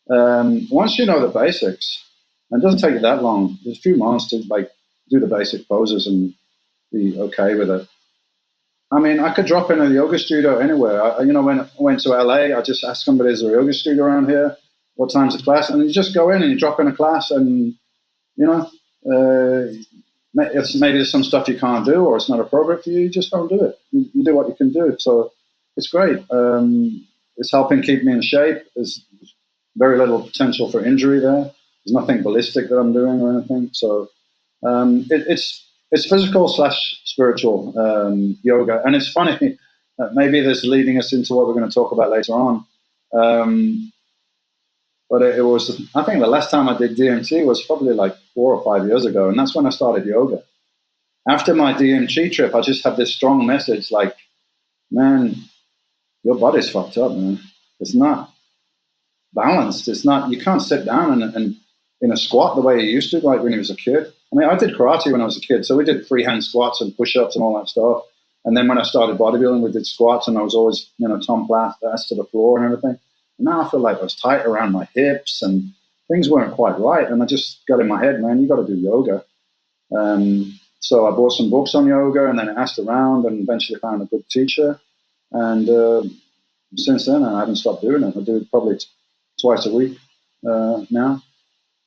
[SPEAKER 3] once you know the basics, and it doesn't take you that long. There's a few months to do the basic poses and be okay with it. I mean, I could drop in a yoga studio anywhere. When I went to LA, I just asked somebody, is there a yoga studio around here? What time's the class? And you just go in and you drop in a class and, maybe there's some stuff you can't do or it's not appropriate for you. You just don't do it. You do what you can do. So it's great. It's helping keep me in shape. There's very little potential for injury there. There's nothing ballistic that I'm doing or anything. So it's physical / spiritual yoga. And it's funny, maybe this is leading us into what we're going to talk about later on. But it was, I think the last time I did DMT was probably like 4 or 5 years ago. And that's when I started yoga. After my DMT trip, I just had this strong message like, man, your body's fucked up, man. It's not balanced. It's not, you can't sit down and in a squat the way you used to, like when you was a kid. I mean, I did karate when I was a kid, so we did freehand squats and push-ups and all that stuff. And then when I started bodybuilding, we did squats, and I was always, Tom ass to the floor and everything. And now I feel like I was tight around my hips, and things weren't quite right. And I just got in my head, man, you got to do yoga. So I bought some books on yoga, and then I asked around, and eventually found a good teacher. And since then, I haven't stopped doing it. I do it probably twice a week now.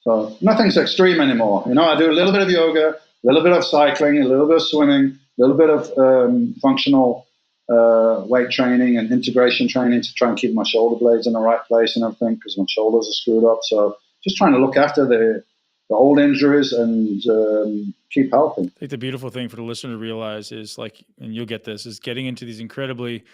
[SPEAKER 3] So nothing's extreme anymore. I do a little bit of yoga, a little bit of cycling, a little bit of swimming, a little bit of functional weight training and integration training to try and keep my shoulder blades in the right place and everything because my shoulders are screwed up. So just trying to look after the old injuries and keep healthy.
[SPEAKER 2] I think the beautiful thing for the listener to realize is and you'll get this, is getting into these incredibly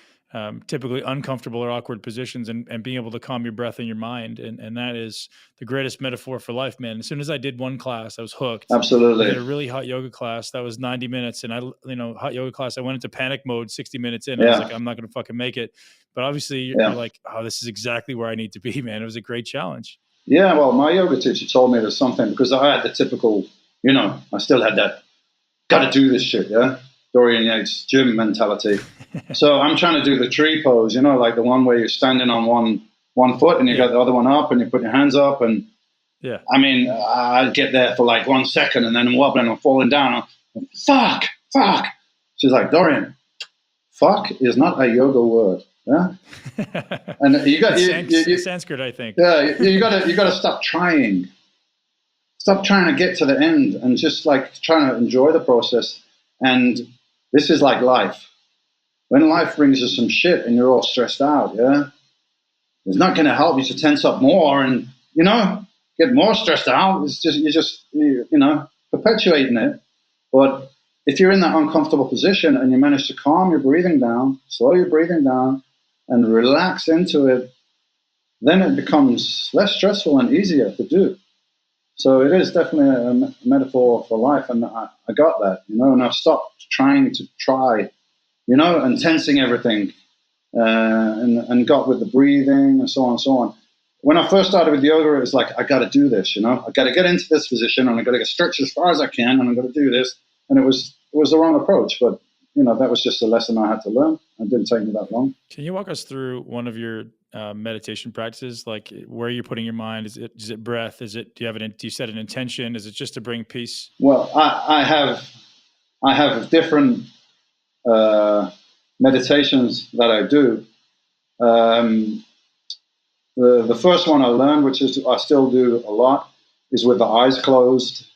[SPEAKER 2] typically uncomfortable or awkward positions and being able to calm your breath and your mind. And that is the greatest metaphor for life, man. As soon as I did one class, I was hooked.
[SPEAKER 3] Absolutely.
[SPEAKER 2] I did a really hot yoga class. That was 90 minutes. And hot yoga class, I went into panic mode 60 minutes in. I was like, I'm not going to fucking make it. But obviously you're like, oh, this is exactly where I need to be, man. It was a great challenge.
[SPEAKER 3] Yeah. Well, my yoga teacher told me there's something because I had the typical, I still had that, got to do this shit. Yeah. Dorian Yates gym mentality. So I'm trying to do the tree pose, like the one where you're standing on one foot and you got the other one up and you put your hands up. And I mean, I'd get there for like 1 second and then I'm wobbling and falling down. Fuck. She's like, Dorian, fuck is not a yoga word. Yeah. And you got
[SPEAKER 2] Sanskrit, I think.
[SPEAKER 3] Yeah. You got to stop trying. Stop trying to get to the end and just like trying to enjoy the process. And this is like life. When life brings you some shit and you're all stressed out, it's not going to help you to tense up more and, get more stressed out. It's just, you're just perpetuating it. But if you're in that uncomfortable position and you manage to calm your breathing down, slow your breathing down and relax into it, then it becomes less stressful and easier to do. So it is definitely a metaphor for life, and I got that, and I've stopped trying to try, and tensing everything, and got with the breathing and so on and so on. When I first started with yoga, it was like, I got to do this, I got to get into this position, and I got to get stretched as far as I can, and I got to do this. And it was the wrong approach, but that was just a lesson I had to learn. It didn't take me that long.
[SPEAKER 2] Can you walk us through one of your meditation practices, like where you're putting your mind? Is it breath? Do you set an intention? Is it just to bring peace?
[SPEAKER 3] Well, I have different meditations that I do. The first one I learned, which is I still do a lot, is with the eyes closed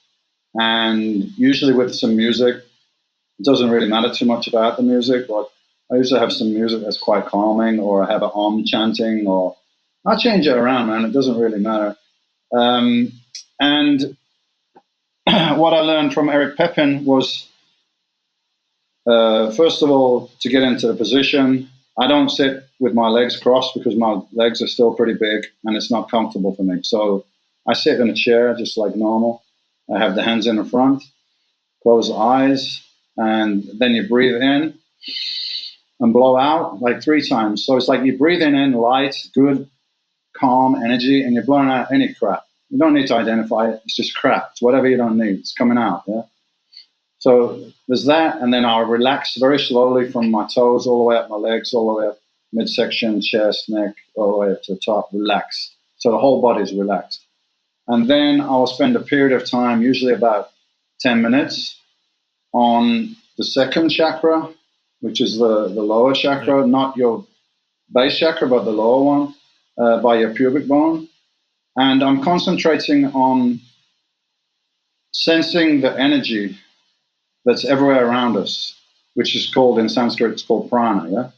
[SPEAKER 3] and usually with some music. It doesn't really matter too much about the music, but I usually have some music that's quite calming, or I have an Om chanting, or I change it around, man. It doesn't really matter. And what I learned from Eric Pepin was, first of all, to get into the position, I don't sit with my legs crossed because my legs are still pretty big and it's not comfortable for me. So I sit in a chair just like normal. I have the hands in the front, close the eyes, and then you breathe in. and blow out like 3 times. So it's like you're breathing in light, good, calm energy, and you're blowing out any crap. You don't need to identify it. It's just crap. It's whatever you don't need. It's coming out. Yeah. So there's that, and then I'll relax very slowly from my toes all the way up my legs, all the way up midsection, chest, neck, all the way up to the top, relaxed. So the whole body's relaxed. And then I'll spend a period of time, usually about 10 minutes, on the second chakra, which is the lower chakra, not your base chakra, but the lower one, by your pubic bone. And I'm concentrating on sensing the energy that's everywhere around us, which is called, in Sanskrit, it's called prana, yeah?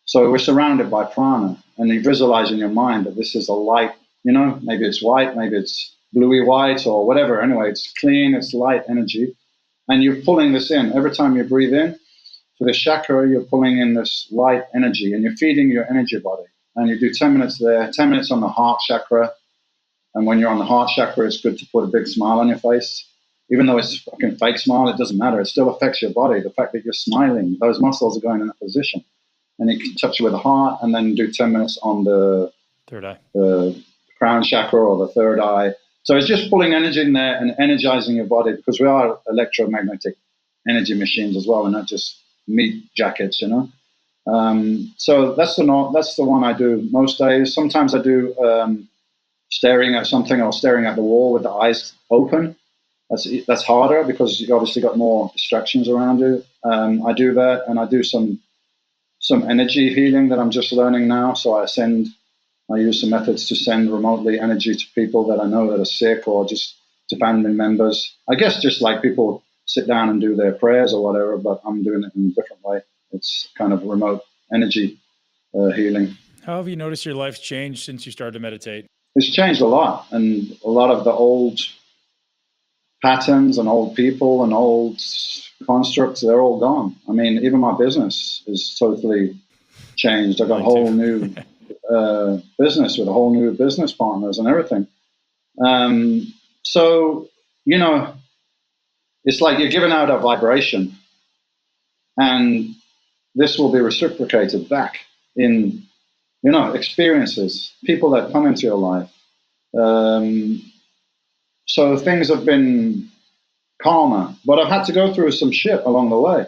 [SPEAKER 3] So we're surrounded by prana, and you visualize in your mind that this is a light, maybe it's white, maybe it's bluey white or whatever. Anyway, it's clean, it's light energy. And you're pulling this in. Every time you breathe in, for the chakra, you're pulling in this light energy, and you're feeding your energy body. And you do 10 minutes there, 10 minutes on the heart chakra. And when you're on the heart chakra, it's good to put a big smile on your face. Even though it's a fucking fake smile, it doesn't matter. It still affects your body. The fact that you're smiling, those muscles are going in that position. And you can touch it with the heart, and then do 10 minutes on the
[SPEAKER 2] third eye,
[SPEAKER 3] the crown chakra or the third eye. So it's just pulling energy in there and energizing your body, because we are electromagnetic energy machines as well. We're not just meat jackets, So that's the one I do most days. Sometimes I do staring at something or staring at the wall with the eyes open. That's harder because you've obviously got more distractions around you. I do that, and I do some energy healing that I'm just learning now. So I use some methods to send remotely energy to people that I know that are sick, or just to family members. I guess just like people sit down and do their prayers or whatever, but I'm doing it in a different way. It's kind of remote energy healing.
[SPEAKER 2] How have you noticed your life's changed since you started to meditate?
[SPEAKER 3] It's changed a lot, and a lot of the old patterns and old people and old constructs, they're all gone. I mean, even my business is totally changed. I've got a whole new business with a whole new business partners and everything. So, it's like you're giving out a vibration, and this will be reciprocated back in, experiences, people that come into your life. So things have been calmer, but I've had to go through some shit along the way.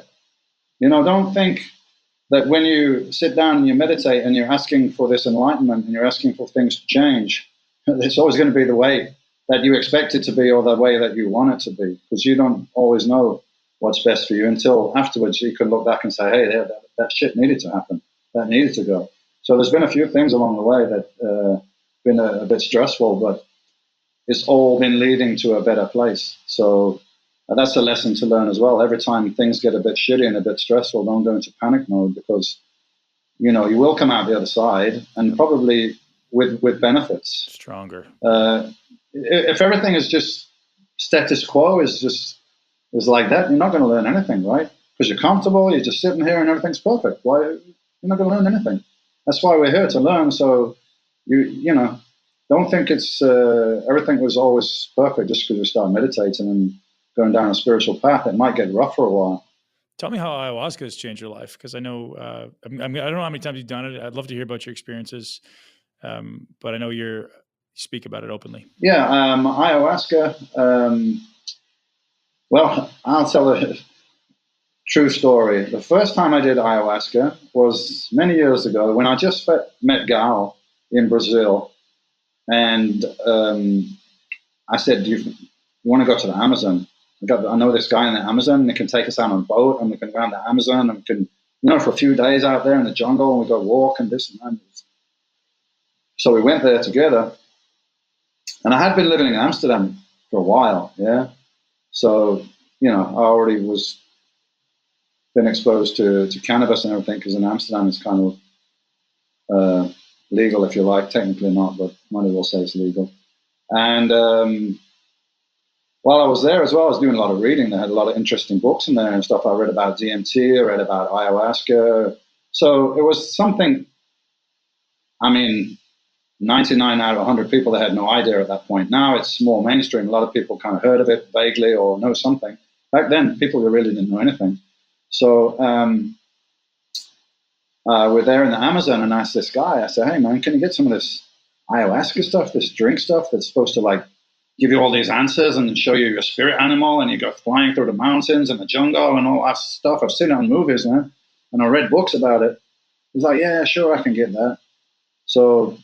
[SPEAKER 3] Don't think that when you sit down and you meditate and you're asking for this enlightenment and you're asking for things to change, it's always going to be the way that you expect it to be or the way that you want it to be, because you don't always know what's best for you until afterwards you can look back and say, hey, that shit needed to happen. That needed to go. So there's been a few things along the way that been a bit stressful, but it's all been leading to a better place. So that's a lesson to learn as well. Every time things get a bit shitty and a bit stressful, don't go into panic mode, because, you will come out the other side, and probably with benefits.
[SPEAKER 2] Stronger.
[SPEAKER 3] If everything is just status quo, is like that, you're not going to learn anything, right? Because you're comfortable, you're just sitting here and everything's perfect. Why? You're not going to learn anything. That's why we're here, to learn. So don't think it's everything was always perfect just because we start meditating and going down a spiritual path. It might get rough for a while.
[SPEAKER 2] Tell me how ayahuasca has changed your life, because I know I don't know how many times you've done it. I'd love to hear about your experiences, but I know you speak about it openly.
[SPEAKER 3] Yeah, ayahuasca. Well, I'll tell a true story. The first time I did ayahuasca was many years ago when I just met Gal in Brazil. And I said, do you want to go to the Amazon? I know this guy in the Amazon, and he can take us out on a boat, and we can go around the Amazon, and we can, for a few days out there in the jungle, and we go walk and this and that. So we went there together. And I had been living in Amsterdam for a while, yeah. So, I already been exposed to cannabis and everything, because in Amsterdam it's kind of legal, if you like. Technically not, but might as well say it's legal. And while I was there as well, I was doing a lot of reading. They had a lot of interesting books in there and stuff. I read about DMT, I read about ayahuasca. So it was something, 99 out of 100 people that had no idea at that point. Now it's more mainstream. A lot of people kind of heard of it vaguely or know something. Back then, people really didn't know anything. So we're there in the Amazon, and I asked this guy, I said, hey, man, can you get some of this ayahuasca stuff, this drink stuff that's supposed to like give you all these answers and show you your spirit animal, and you go flying through the mountains and the jungle and all that stuff. I've seen it on movies, man, and I read books about it. He's like, yeah, sure, I can get that. So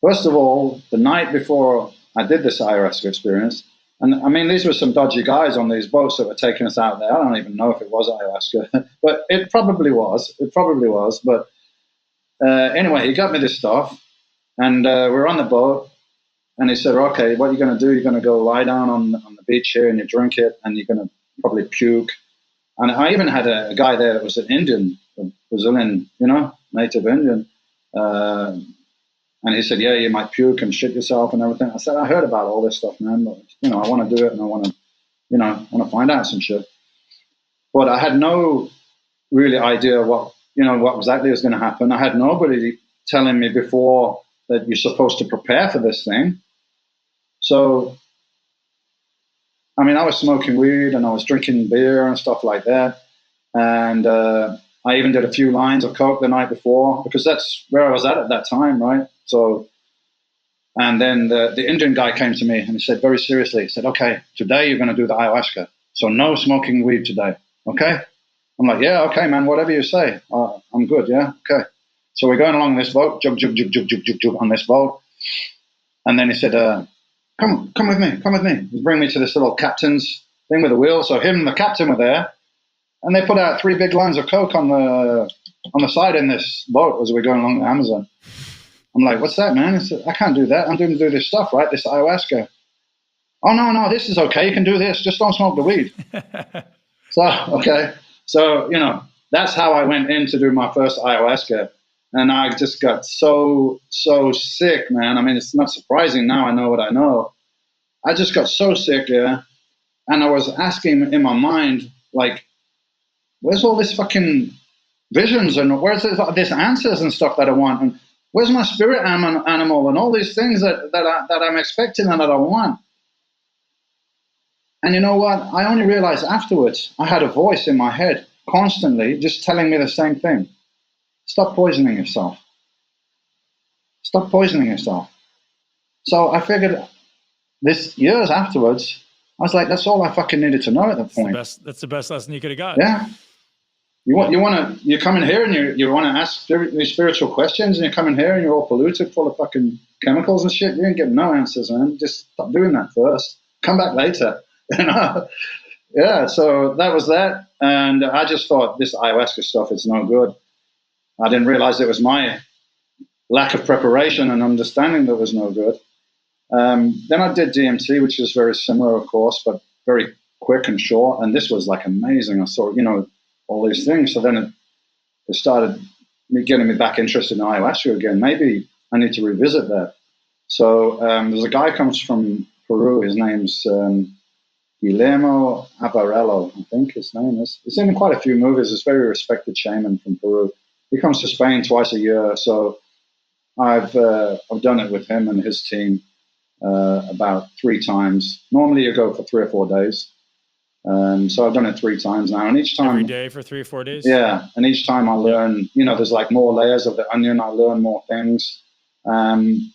[SPEAKER 3] first of all, the night before I did this ayahuasca experience, and I mean, these were some dodgy guys on these boats that were taking us out there. I don't even know if it was ayahuasca, but it probably was. It probably was. But anyway, he got me this stuff, and we're on the boat, and he said, okay, what are you going to do? You're going to go lie down on the beach here, and you drink it, and you're going to probably puke. And I even had a guy there that was an Indian, a Brazilian, native Indian. And he said, yeah, you might puke and shit yourself and everything. I said, I heard about all this stuff, man. But, I want to do it, and I want to find out some shit. But I had no really idea what exactly was going to happen. I had nobody telling me before that you're supposed to prepare for this thing. So, I mean, I was smoking weed and I was drinking beer and stuff like that. And I even did a few lines of coke the night before, because that's where I was at that time, right? So, and then the Indian guy came to me and he said, very seriously, he said, okay, today you're going to do the ayahuasca. So no smoking weed today, okay? I'm like, yeah, okay, man, whatever you say. I'm good, yeah, okay. So we're going along this boat, jug on this boat. And then he said, come with me. He bring me to this little captain's thing with a wheel. So him and the captain were there. And they put out 3 big lines of coke on the side in this boat as we're going along the Amazon. I'm like, what's that, man? I said, I can't do that. I'm doing this stuff, right? This ayahuasca. Oh, no, this is okay. You can do this. Just don't smoke the weed. So, okay. So, that's how I went in to do my first ayahuasca. And I just got so sick, man. I mean, it's not surprising now I know what I know. I just got so sick, yeah. And I was asking in my mind, like, where's all this fucking visions and where's this answers and stuff that I want? And where's my spirit animal and all these things that I'm expecting and that I want? And you know what? I only realized afterwards I had a voice in my head constantly just telling me the same thing. Stop poisoning yourself. Stop poisoning yourself. So I figured this years afterwards, I was like, that's all I fucking needed to know at that point.
[SPEAKER 2] That's the best lesson you could have got.
[SPEAKER 3] Yeah. You come in here and you want to ask these spiritual questions, and you come in here and you're all polluted, full of fucking chemicals and shit. You ain't getting no answers, man. Just stop doing that first. Come back later. Yeah. So that was that, and I just thought this ayahuasca stuff is no good. I didn't realize it was my lack of preparation and understanding that was no good. Then I did DMT, which is very similar, of course, but very quick and short. And this was like amazing. I saw, all these things. So then it started getting me back interested in ayahuasca again. Maybe I need to revisit that. So there's a guy comes from Peru. His name's Guillermo Avarello, I think his name is. He's in quite a few movies. He's a very respected shaman from Peru. He comes to Spain twice a year. So I've done it with him and his team about 3 times. Normally you go for 3 or 4 days. So I've done it 3 times now, and each time
[SPEAKER 2] every day for 3 or 4 days.
[SPEAKER 3] Yeah, and each time I learn. There's like more layers of the onion. I learn more things, and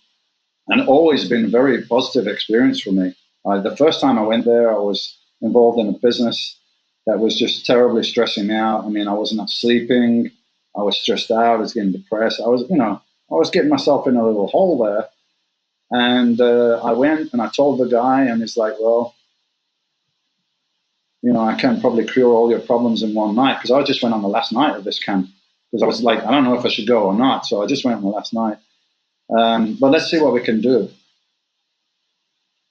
[SPEAKER 3] always been a very positive experience for me. The first time I went there, I was involved in a business that was just terribly stressing me out. I mean, I was not sleeping. I was stressed out. I was getting depressed. I was getting myself in a little hole there, and I went and I told the guy, and he's like, well, I can probably cure all your problems in one night, because I just went on the last night of this camp, because I was like, I don't know if I should go or not. So I just went on the last night. But let's see what we can do.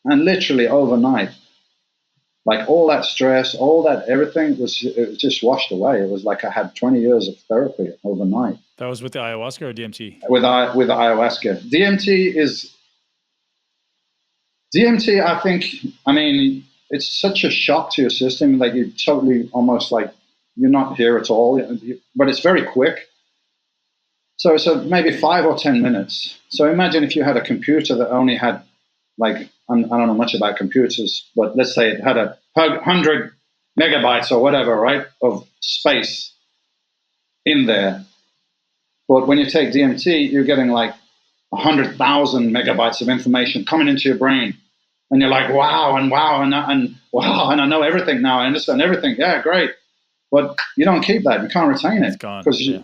[SPEAKER 3] And literally overnight, like all that stress, all that everything it was just washed away. It was like I had 20 years of therapy overnight.
[SPEAKER 2] That was with the ayahuasca or DMT?
[SPEAKER 3] With the ayahuasca. DMT, I think, it's such a shock to your system that you totally almost like you're not here at all, but it's very quick. So it's maybe 5 or 10 minutes. So imagine if you had a computer that only had like, I don't know much about computers, but let's say it had 100 megabytes or whatever, right, of space. in there. But when you take DMT, you're getting like 100,000 megabytes of information coming into your brain. And you're like, wow, and wow, and wow, and I know everything now. I understand everything. Yeah, great. But you don't keep that. You can't retain it because you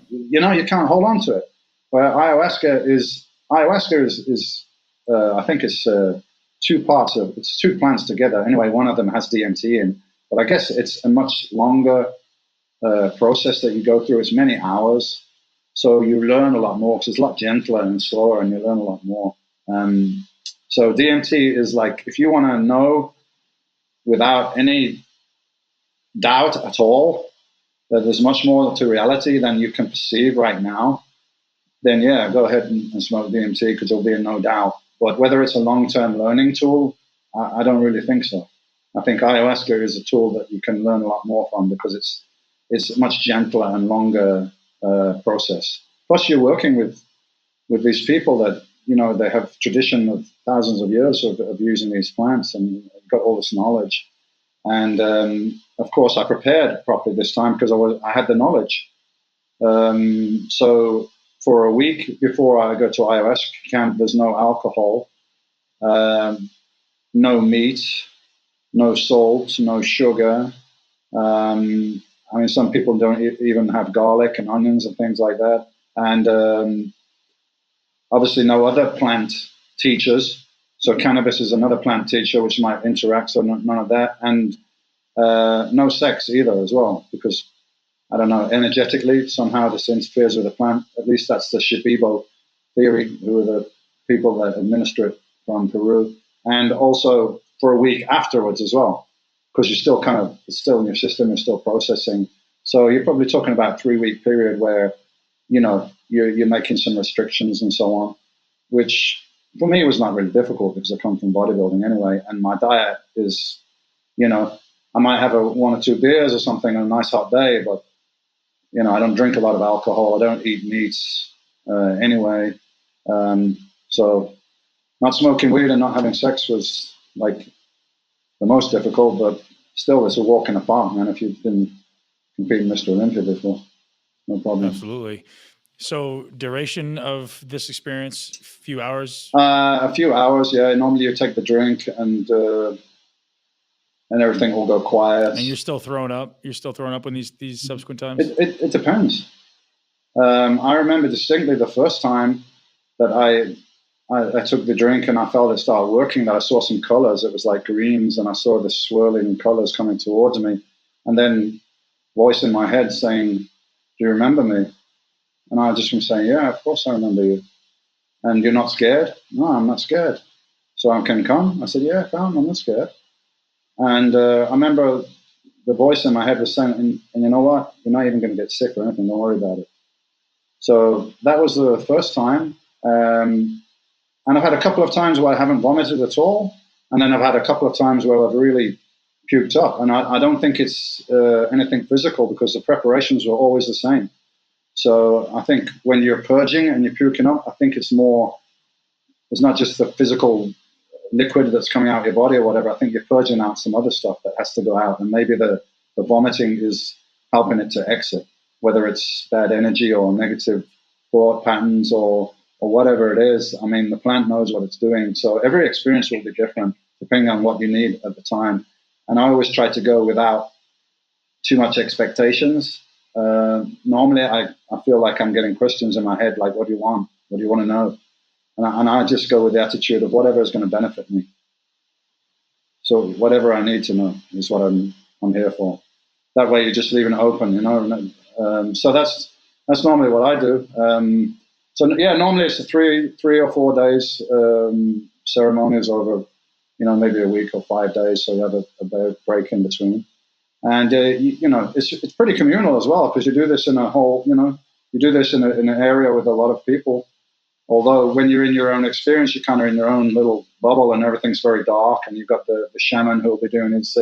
[SPEAKER 3] can't hold on to it. But ayahuasca is I think it's two plants together. Anyway, one of them has DMT in, but I guess it's a much longer process that you go through. It's many hours, so you learn a lot more because it's a lot gentler and slower, and you learn a lot more. So DMT is like, if you want to know without any doubt at all that there's much more to reality than you can perceive right now, then yeah, go ahead and smoke DMT because there'll be no doubt. But whether it's a long-term learning tool, I don't really think so. I think ayahuasca is a tool that you can learn a lot more from because it's a much gentler and longer process. Plus, you're working with these people that, they have tradition of thousands of years of using these plants and got all this knowledge. And of course, I prepared properly this time because I had the knowledge. So for a week before I go to ayahuasca camp, there's no alcohol, no meat, no salt, no sugar. Some people don't even have garlic and onions and things like that. And obviously no other plant teachers. So cannabis is another plant teacher which might interact, so none of that. And no sex either as well, because, I don't know, energetically, somehow this interferes with the plant. At least that's the Shipibo theory, who are the people that administer it from Peru. And also for a week afterwards as well, because you're still it's still in your system, you're still processing. So you're probably talking about a 3-week period where, you're making some restrictions and so on, which for me was not really difficult because I come from bodybuilding anyway. And my diet is, I might have 1 or 2 beers or something on a nice hot day, but, I don't drink a lot of alcohol. I don't eat meats anyway. So not smoking weed and not having sex was like the most difficult, but still it's a walk in the park, man. If you've been competing Mr. Olympia before, no problem.
[SPEAKER 2] Absolutely. So duration of this experience, a few hours?
[SPEAKER 3] A few hours, yeah. Normally you take the drink and everything will go quiet.
[SPEAKER 2] And you're still throwing up? You're still throwing up in these subsequent times?
[SPEAKER 3] It depends. I remember distinctly the first time that I took the drink and I felt it start working, that I saw some colors. It was like greens, and I saw the swirling colors coming towards me. And then voice in my head saying, "Do you remember me?" And I just was saying, "Yeah, of course I remember you." "And you're not scared?" "No, I'm not scared." "So I can come?" I said, "Yeah, come, I'm not scared." And I remember the voice in my head was saying, and you know what? You're not even going to get sick or anything. Don't worry about it. So that was the first time. And I've had a couple of times where I haven't vomited at all. And then I've had a couple of times where I've really puked up. And I don't think it's anything physical because the preparations were always the same. So I think when you're purging and you're puking up, I think it's not just the physical liquid that's coming out of your body or whatever. I think you're purging out some other stuff that has to go out. And maybe the vomiting is helping it to exit, whether it's bad energy or negative thought patterns or whatever it is. I mean, the plant knows what it's doing. So every experience will be different depending on what you need at the time. And I always try to go without too much expectations. Normally, I feel like I'm getting questions in my head, like, what do you want? What do you want to know? And I just go with the attitude of whatever is going to benefit me. So whatever I need to know is what I'm here for. That way, you're just leaving it open, So that's normally what I do. So yeah, normally it's a 3 or 4 days ceremonies over, maybe a week or 5 days. So you have a break in between. And, it's pretty communal as well, because you do this in a whole, you do this in an area with a lot of people. Although when you're in your own experience, you're kind of in your own little bubble and everything's very dark. And you've got the shaman who will be doing his, I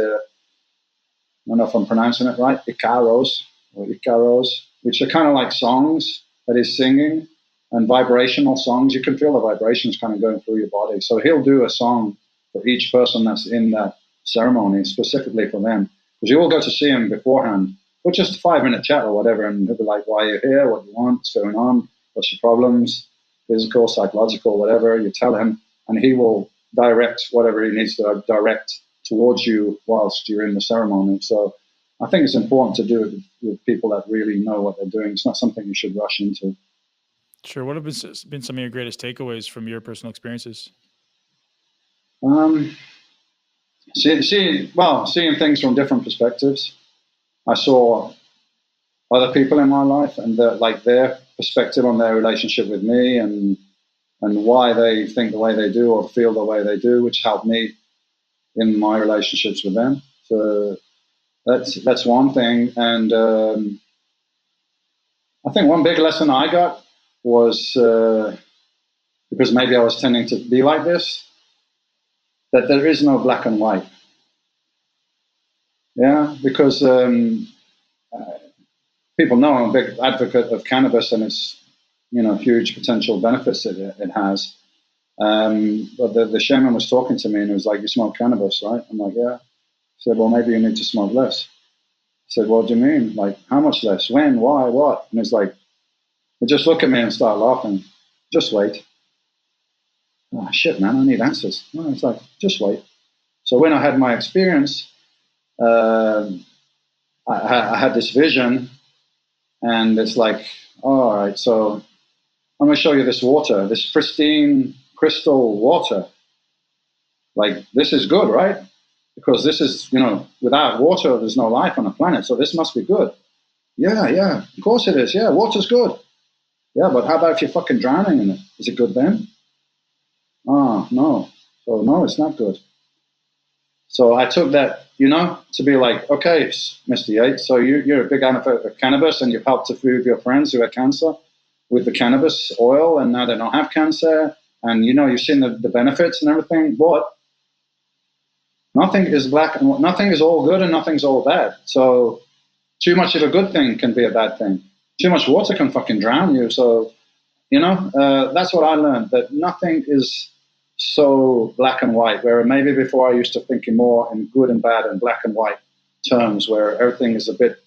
[SPEAKER 3] don't know if I'm pronouncing it right, Icaros, which are kind of like songs that he's singing and vibrational songs. You can feel the vibrations kind of going through your body. So he'll do a song for each person that's in that ceremony, specifically for them. Because you all go to see him beforehand, but just a 5-minute chat or whatever. And he'll be like, why are you here? What do you want? What's going on? What's your problems? Physical, psychological, whatever. You tell him, and he will direct whatever he needs to direct towards you whilst you're in the ceremony. So I think it's important to do it with people that really know what they're doing. It's not something you should rush into.
[SPEAKER 2] Sure. What have been some of your greatest takeaways from your personal experiences?
[SPEAKER 3] Seeing things from different perspectives. I saw other people in my life and their perspective on their relationship with me and why they think the way they do or feel the way they do, which helped me in my relationships with them. So that's one thing. And I think one big lesson I got was, because maybe I was tending to be like this, that there is no black and white. Yeah, because people know I'm a big advocate of cannabis and its, huge potential benefits it has. But the shaman was talking to me and he was like, you smoke cannabis, right? I'm like, yeah. He said, well, maybe you need to smoke less. I said, what do you mean? Like, how much less? When? Why? What? And it's like, they just look at me and start laughing. Just wait. Oh, shit, man, I need answers. No, it's like, just wait. So when I had my experience, I had this vision, and it's like, all right, so I'm going to show you this water, this pristine crystal water. Like, this is good, right? Because this is, without water, there's no life on the planet, so this must be good. Yeah, of course it is. Yeah, water's good. Yeah, but how about if you're fucking drowning in it? Is it good then? Oh, no. So, no, it's not good. So I took that, to be like, okay, Mr. Yates, so you're a big advocate of cannabis and you've helped a few of your friends who had cancer with the cannabis oil and now they don't have cancer and, you've seen the benefits and everything, but nothing is nothing is all good and nothing's all bad. So too much of a good thing can be a bad thing. Too much water can fucking drown you. So, that's what I learned, that nothing is so black and white, where maybe before I used to think more in good and bad and black and white terms, where everything is a bit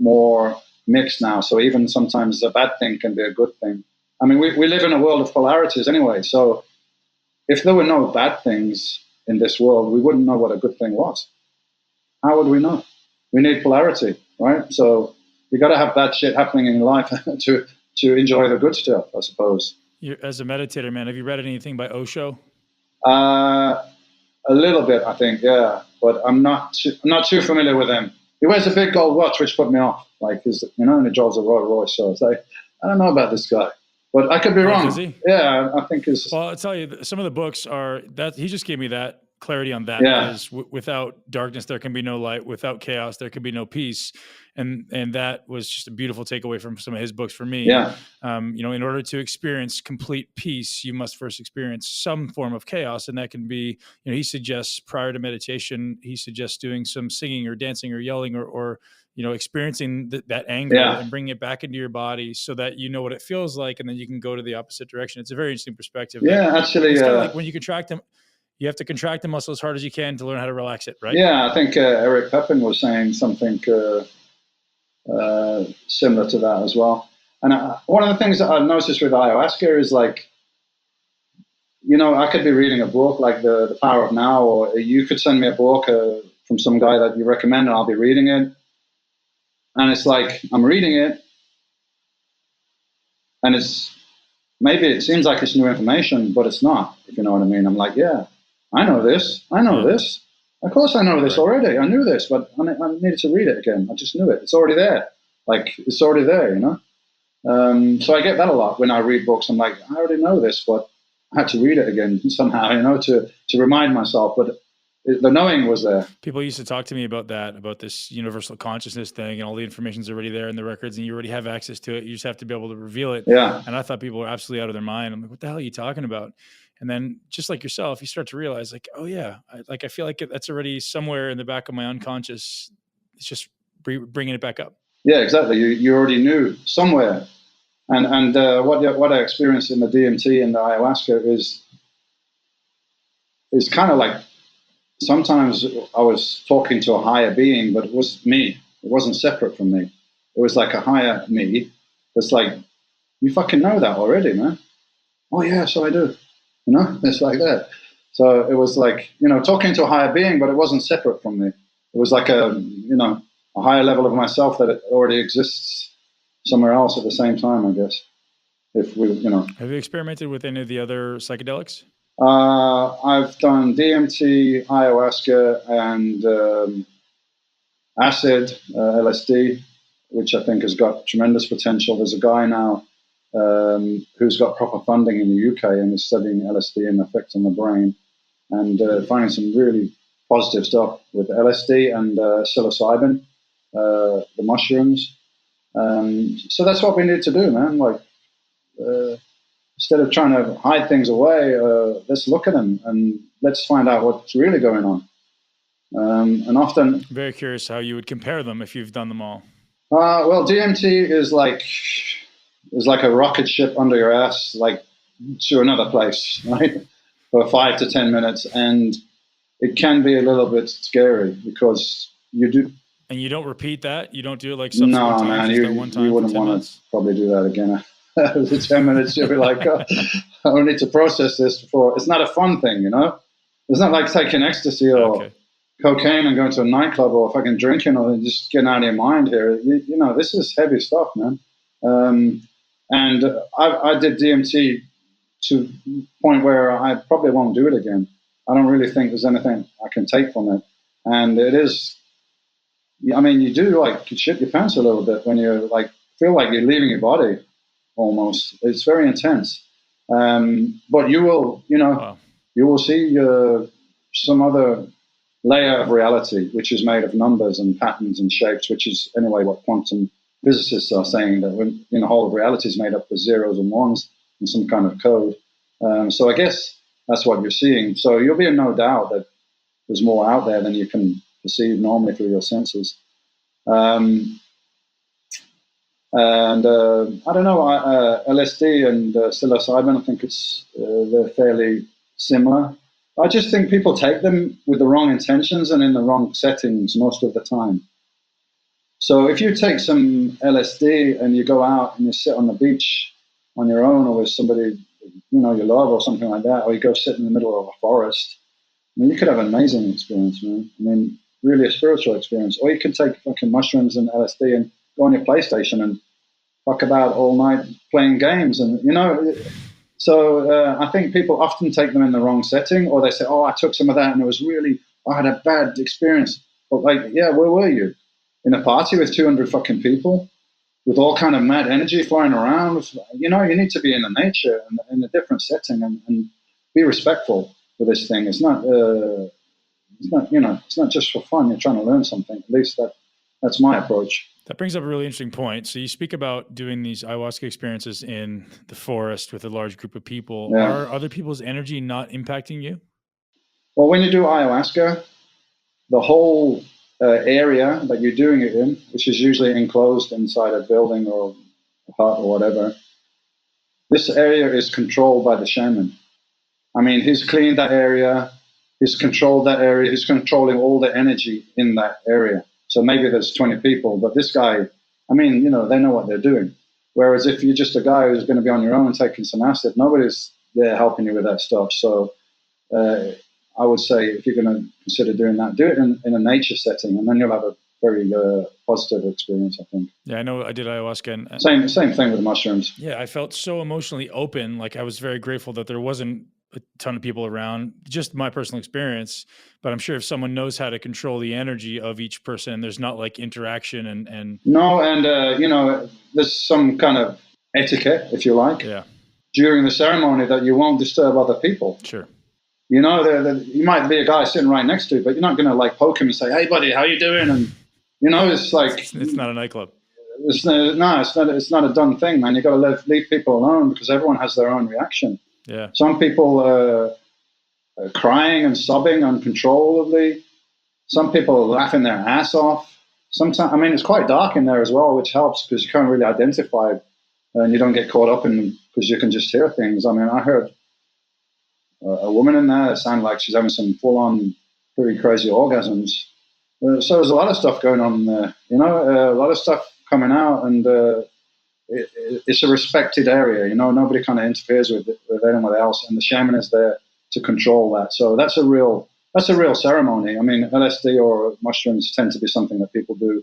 [SPEAKER 3] more mixed now. So even sometimes a bad thing can be a good thing. I mean, we live in a world of polarities anyway. So if there were no bad things in this world, we wouldn't know what a good thing was. How would we know? We need polarity, right? So you got to have bad shit happening in your life to enjoy the good stuff, I suppose.
[SPEAKER 2] As a meditator, man, have you read anything by Osho?
[SPEAKER 3] A little bit, I think, yeah, but I'm not too familiar with him. He wears a big gold watch, which put me off. Like, and he drives a Rolls Royce. So it's like, I don't know about this guy, but I could be wrong.
[SPEAKER 2] Does he?
[SPEAKER 3] Yeah, I think it's.
[SPEAKER 2] Well, I'll tell you, some of the books are that he just gave me that clarity on that.
[SPEAKER 3] Yeah.
[SPEAKER 2] Because without darkness, there can be no light. Without chaos, there can be no peace. And that was just a beautiful takeaway from some of his books for me.
[SPEAKER 3] Yeah.
[SPEAKER 2] In order to experience complete peace, you must first experience some form of chaos. And that can be, he suggests prior to meditation, he suggests doing some singing or dancing or yelling or experiencing that anger and bringing it back into your body so that you know what it feels like. And then you can go to the opposite direction. It's a very interesting perspective.
[SPEAKER 3] Yeah, actually.
[SPEAKER 2] It's kind of like when you contract them, you have to contract the muscle as hard as you can to learn how to relax it, right?
[SPEAKER 3] Yeah, I think Eric Pepin was saying something similar to that as well. And one of the things that I've noticed with ayahuasca is like, I could be reading a book like the Power of Now, or you could send me a book from some guy that you recommend and I'll be reading it. And it's like, I'm reading it and maybe it seems like it's new information, but it's not, if you know what I mean. I'm like, yeah, I know this. Of course I know this already. I knew this, but I needed to read it again. I just knew it. It's already there. Like, it's already there, So I get that a lot when I read books. I'm like, I already know this, but I had to read it again somehow, to remind myself. But the knowing was there.
[SPEAKER 2] People used to talk to me about this universal consciousness thing, and all the information's already there in the records, and you already have access to it. You just have to be able to reveal it.
[SPEAKER 3] Yeah.
[SPEAKER 2] And I thought people were absolutely out of their mind. I'm like, what the hell are you talking about? And then just like yourself, you start to realize like, oh yeah, I feel like that's already somewhere in the back of my unconscious. It's just bringing it back up.
[SPEAKER 3] Yeah, exactly. You already knew somewhere. And what I experienced in the DMT and the ayahuasca is kind of like, sometimes I was talking to a higher being, but it was me. It wasn't separate from me. It was like a higher me. It's like, you fucking know that already, man. Oh yeah, so I do. You know, it's like that. So it was like, you know, talking to a higher being, but it wasn't separate from me. It was like a higher level of myself that already exists somewhere else at the same time, I guess. If we, you know.
[SPEAKER 2] Have you experimented with any of the other psychedelics?
[SPEAKER 3] I've done DMT, ayahuasca, and acid, LSD, which I think has got tremendous potential. There's a guy now who's got proper funding in the UK and is studying LSD and effects on the brain, and finding some really positive stuff with LSD and psilocybin, the mushrooms. So that's what we need to do, man. Like, instead of trying to hide things away, let's look at them and let's find out what's really going on. And often,
[SPEAKER 2] very curious how you would compare them if you've done them all.
[SPEAKER 3] Well, DMT is like a rocket ship under your ass, like to another place, right? For 5 to 10 minutes, and it can be a little bit scary because you do.
[SPEAKER 2] And you don't repeat that? You don't do it like subsequent times?
[SPEAKER 3] No, man, you wouldn't want to probably do that again. After 10 minutes, you'll be like, oh, I need to process this before. It's not a fun thing, you know? It's not like taking ecstasy or cocaine and going to a nightclub or fucking drinking or just getting out of your mind here. You know, this is heavy stuff, man. And I did DMT to the point where I probably won't do it again. I don't really think there's anything I can take from it. And it is, I mean, you do like, you shit your pants a little bit when you like feel like you're leaving your body almost. It's very intense. But you will, you know, you will see some other layer of reality, which is made of numbers and patterns and shapes, which is anyway what quantum physicists are saying, that when, you know, whole of reality is made up of zeros and ones and some kind of code. So I guess that's what you're seeing. So you'll be in no doubt that there's more out there than you can perceive normally through your senses. And I don't know, LSD and psilocybin, I think they're fairly similar. I just think people take them with the wrong intentions and in the wrong settings most of the time. So if you take some LSD and you go out and you sit on the beach on your own or with somebody, you know, you love or something like that, or you go sit in the middle of a forest, I mean, you could have an amazing experience, man. I mean, really a spiritual experience. Or you could take fucking mushrooms and LSD and go on your PlayStation and fuck about all night playing games. And, you know, so I think people often take them in the wrong setting, or they say, oh, I took some of that and it was really, I had a bad experience. But like, yeah, where were you? In a party with 200 fucking people with all kind of mad energy flying around? You know, you need to be in the nature and in a different setting and be respectful for this thing. It's not, you know, it's not just for fun. You're trying to learn something. At least that's my approach.
[SPEAKER 2] That brings up a really interesting point. So you speak about doing these ayahuasca experiences in the forest with a large group of people. Yeah. Are other people's energy not impacting you?
[SPEAKER 3] Well, when you do ayahuasca, the whole area that you're doing it in, which is usually enclosed inside a building or a hut or whatever, this area is controlled by the shaman. I mean, he's cleaned that area, he's controlled that area, he's controlling all the energy in that area. So maybe there's 20 people, but this guy, I mean, you know, they know what they're doing. Whereas if you're just a guy who's going to be on your own taking some acid, nobody's there helping you with that stuff. So I would say if you're going to consider doing that, do it in a nature setting, and then you'll have a very positive experience, I think.
[SPEAKER 2] Yeah, I know I did ayahuasca. And
[SPEAKER 3] same thing with the mushrooms.
[SPEAKER 2] Yeah, I felt so emotionally open. Like I was very grateful that there wasn't a ton of people around, just my personal experience. But I'm sure if someone knows how to control the energy of each person, there's not like interaction and...
[SPEAKER 3] No, and, you know, there's some kind of etiquette, if you like, during the ceremony that you won't disturb other people.
[SPEAKER 2] Sure.
[SPEAKER 3] You know, you might be a guy sitting right next to you, but you're not going to like poke him and say, hey, buddy, how you doing? And, you know, it's like...
[SPEAKER 2] It's not a nightclub.
[SPEAKER 3] It's not a done thing, man. You got to leave people alone because everyone has their own reaction.
[SPEAKER 2] Yeah.
[SPEAKER 3] Some people are crying and sobbing uncontrollably. Some people are laughing their ass off. Sometimes, I mean, it's quite dark in there as well, which helps because you can't really identify and you don't get caught up in because you can just hear things. I mean, I heard a woman in there that sounded like she's having some full-on, pretty crazy orgasms. So there's a lot of stuff going on there, a lot of stuff coming out, and it's a respected area. Nobody kind of interferes with anyone else, and the shaman is there to control that. So that's a real ceremony. I mean, LSD or mushrooms tend to be something that people do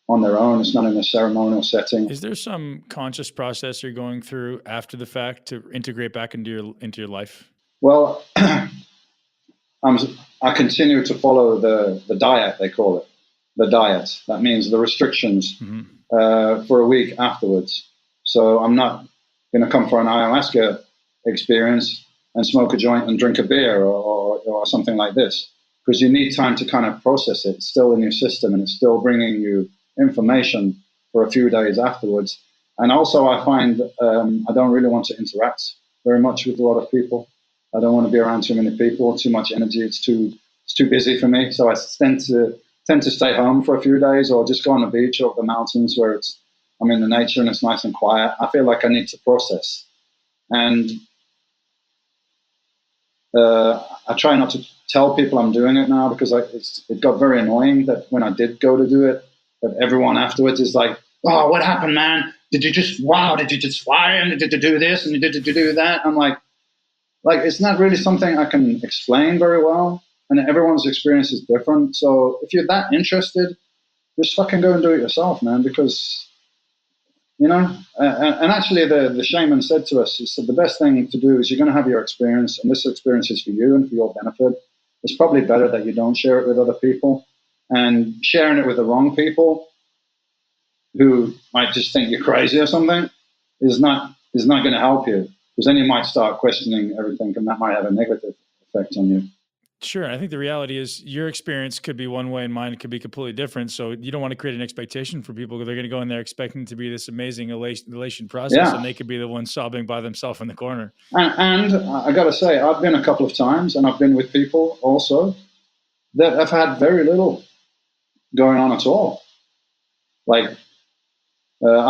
[SPEAKER 3] on their own. It's not in a ceremonial setting.
[SPEAKER 2] Is there some conscious process you're going through after the fact to integrate back into your life?
[SPEAKER 3] Well, I continue to follow the diet, they call it. The diet. That means the restrictions for a week afterwards. So I'm not going to come for an ayahuasca experience and smoke a joint and drink a beer or something like this, because you need time to kind of process it. It's still in your system and it's still bringing you information for a few days afterwards. And also I find I don't really want to interact very much with a lot of people. I don't want to be around too many people, too much energy. It's too busy for me. So I tend to stay home for a few days, or just go on the beach or the mountains where I'm in the nature and it's nice and quiet. I feel like I need to process. And I try not to tell people I'm doing it now, because it got very annoying that when I did go to do it, that everyone afterwards is like, "Oh, what happened, man? Did you just fly? And did you do this? And did you do that?" I'm like, it's not really something I can explain very well. And everyone's experience is different. So if you're that interested, just fucking go and do it yourself, man. Because, and actually the shaman said to us, he said, the best thing to do is you're going to have your experience, and this experience is for you and for your benefit. It's probably better that you don't share it with other people. And sharing it with the wrong people who might just think you're crazy or something is not going to help you. Because then you might start questioning everything, and that might have a negative effect on you.
[SPEAKER 2] Sure. I think the reality is your experience could be one way and mine could be completely different. So you don't want to create an expectation for people, because they're going to go in there expecting to be this amazing elation process, and they could be the ones sobbing by themselves in the corner.
[SPEAKER 3] And I got to say, I've been a couple of times, and I've been with people also that have had very little going on at all. I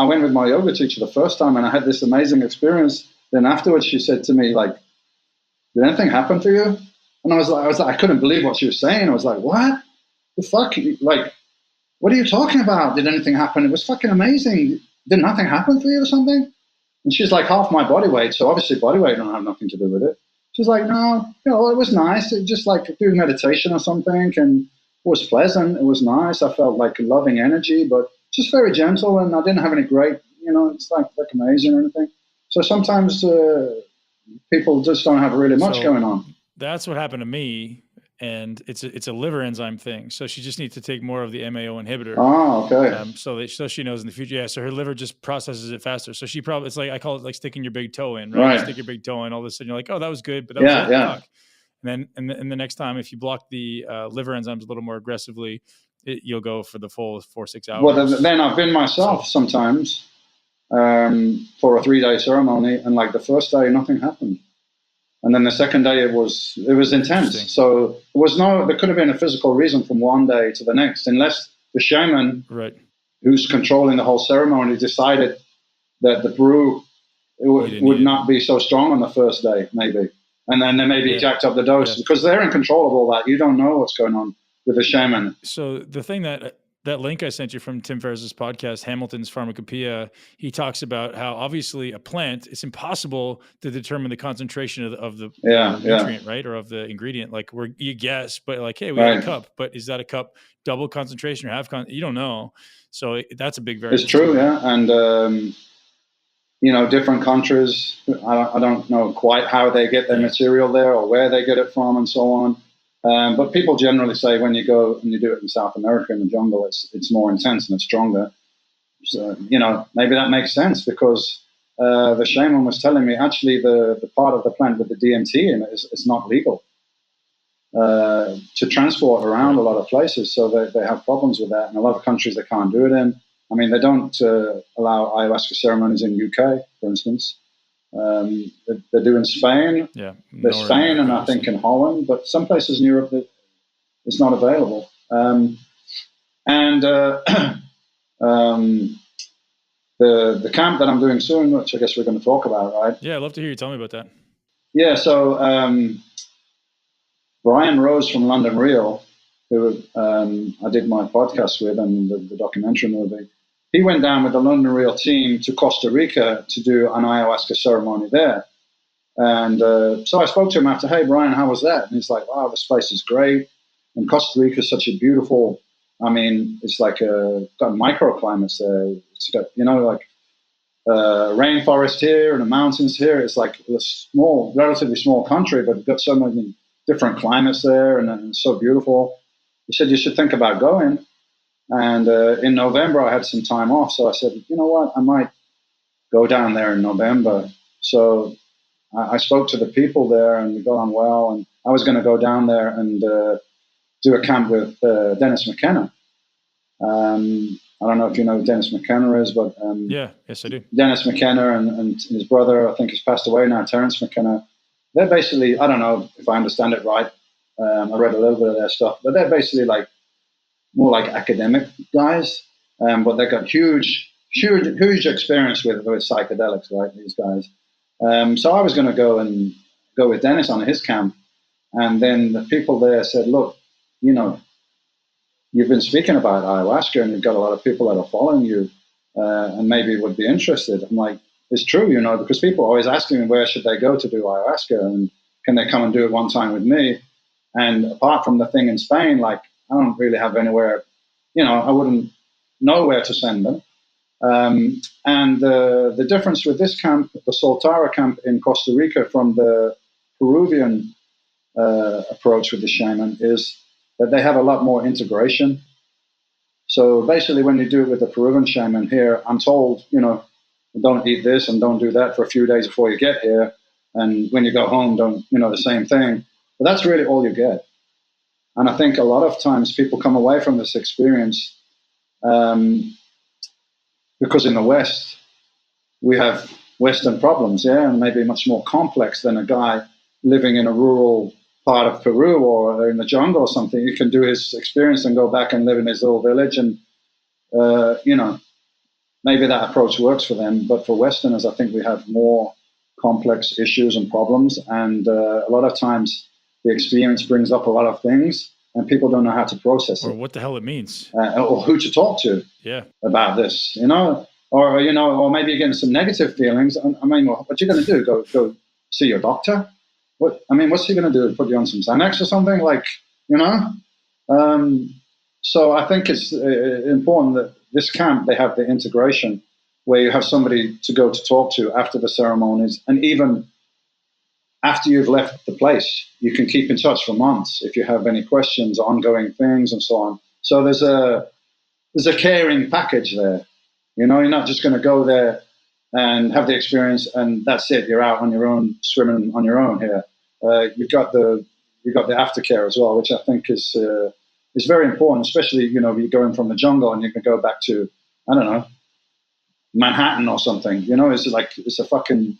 [SPEAKER 3] went with my yoga teacher the first time, and I had this amazing experience. Then afterwards, she said to me, "Did anything happen to you?" And I was like, I couldn't believe what she was saying. I was like, "What the fuck? What are you talking about? Did anything happen? It was fucking amazing. Did nothing happen for you or something?" And she's like, half my body weight, so obviously body weight don't have nothing to do with it. She's like, "No, it was nice. It just like doing meditation or something, and it was pleasant. It was nice. I felt like loving energy, but just very gentle, and I didn't have any great, it's like amazing or anything." So sometimes people just don't have really much going on.
[SPEAKER 2] That's what happened to me, and it's a liver enzyme thing. So she just needs to take more of the MAO inhibitor.
[SPEAKER 3] Oh, okay.
[SPEAKER 2] So she knows in the future. Yeah. So her liver just processes it faster. So she probably, it's like, I call it like sticking your big toe in, right? You stick your big toe in, all of a sudden you're like, "Oh, that was good," but that was fuck. And then, and the next time, if you block the liver enzymes a little more aggressively, you'll go for the full 4-6 hours.
[SPEAKER 3] Well, then I've been myself sometimes for a 3-day ceremony, and the first day nothing happened, and then the second day it was intense. So there could have been a physical reason from one day to the next, unless the shaman, who's controlling the whole ceremony, decided that the brew would not be so strong on the first day, maybe, and then they maybe jacked up the dose because they're in control of all that. You don't know what's going on with the shaman.
[SPEAKER 2] So the thing that link I sent you from Tim Ferriss's podcast, Hamilton's Pharmacopoeia, he talks about how obviously a plant, it's impossible to determine the concentration of the nutrient, right? Or of the ingredient. Where you guess, but hey, we got a cup, but is that a cup double concentration or half you don't know. So that's a big variance.
[SPEAKER 3] It's true. Yeah. And, different countries, I don't know quite how they get their material there or where they get it from and so on. But people generally say when you go and you do it in South America in the jungle, it's more intense and it's stronger. So, maybe that makes sense, because the shaman was telling me actually the part of the plant with the DMT in it is not legal to transport around a lot of places. So they have problems with that. And a lot of countries they can't do it in. I mean, they don't allow ayahuasca ceremonies in UK, for instance. They do in Spain. Yeah, there's Spain and I think in Holland, but some places in Europe it's not available. The camp that I'm doing soon, which I guess we're going to talk about, right?
[SPEAKER 2] Yeah, I'd love to hear you tell me about that.
[SPEAKER 3] Yeah, so Brian Rose from London Real who I did my podcast with and the documentary movie, he went down with the London Real team to Costa Rica to do an ayahuasca ceremony there. And so I spoke to him after, hey, Brian, how was that? And he's like, wow, this place is great. And Costa Rica is such a beautiful, I mean, it's like got microclimates there. It's got, rainforest here and the mountains here. It's like a small, relatively small country, but it's got so many different climates there, and it's so beautiful. He said, you should think about going. And in November, I had some time off. So I said, you know what, I might go down there in November. So I spoke to the people there, and we got on well. And I was going to go down there and do a camp with Dennis McKenna. I don't know if you know who Dennis McKenna is, but
[SPEAKER 2] yes, I do.
[SPEAKER 3] Dennis McKenna and his brother, I think, has passed away now, Terence McKenna. They're basically, I don't know if I understand it right. I read a little bit of their stuff, but they're basically more like academic guys, but they've got huge experience with psychedelics, right? These guys. So I was going to go with Dennis on his camp, and then the people there said, "Look, you've been speaking about ayahuasca, and you've got a lot of people that are following you, and maybe would be interested." I'm like, "It's true, because people are always asking me where should they go to do ayahuasca, and can they come and do it one time with me?" And apart from the thing in Spain, I don't really have anywhere, I wouldn't know where to send them. And the difference with this camp, the Soltara camp in Costa Rica, from the Peruvian approach with the shaman, is that they have a lot more integration. So basically, when you do it with the Peruvian shaman here, I'm told, don't eat this and don't do that for a few days before you get here. And when you go home, don't, the same thing. But that's really all you get. And I think a lot of times people come away from this experience because in the West, we have Western problems, and maybe much more complex than a guy living in a rural part of Peru or in the jungle or something. He can do his experience and go back and live in his little village, and maybe that approach works for them. But for Westerners, I think we have more complex issues and problems, and a lot of times the experience brings up a lot of things, and people don't know how to process it,
[SPEAKER 2] or what the hell it means,
[SPEAKER 3] or who to talk to about this, or maybe you're getting some negative feelings. I mean, what you going to do? Go see your doctor? What's he going to do? Put you on some Xanax or something? So I think it's important that this camp, they have the integration where you have somebody to go to talk to after the ceremonies, and even after you've left the place, you can keep in touch for months if you have any questions, ongoing things, and so on. So there's a caring package there. You're not just going to go there and have the experience and that's it. You're out on your own, swimming on your own here. You've got the aftercare as well, which I think is very important, especially you're going from the jungle and you can go back to, I don't know, Manhattan or something. It's a fucking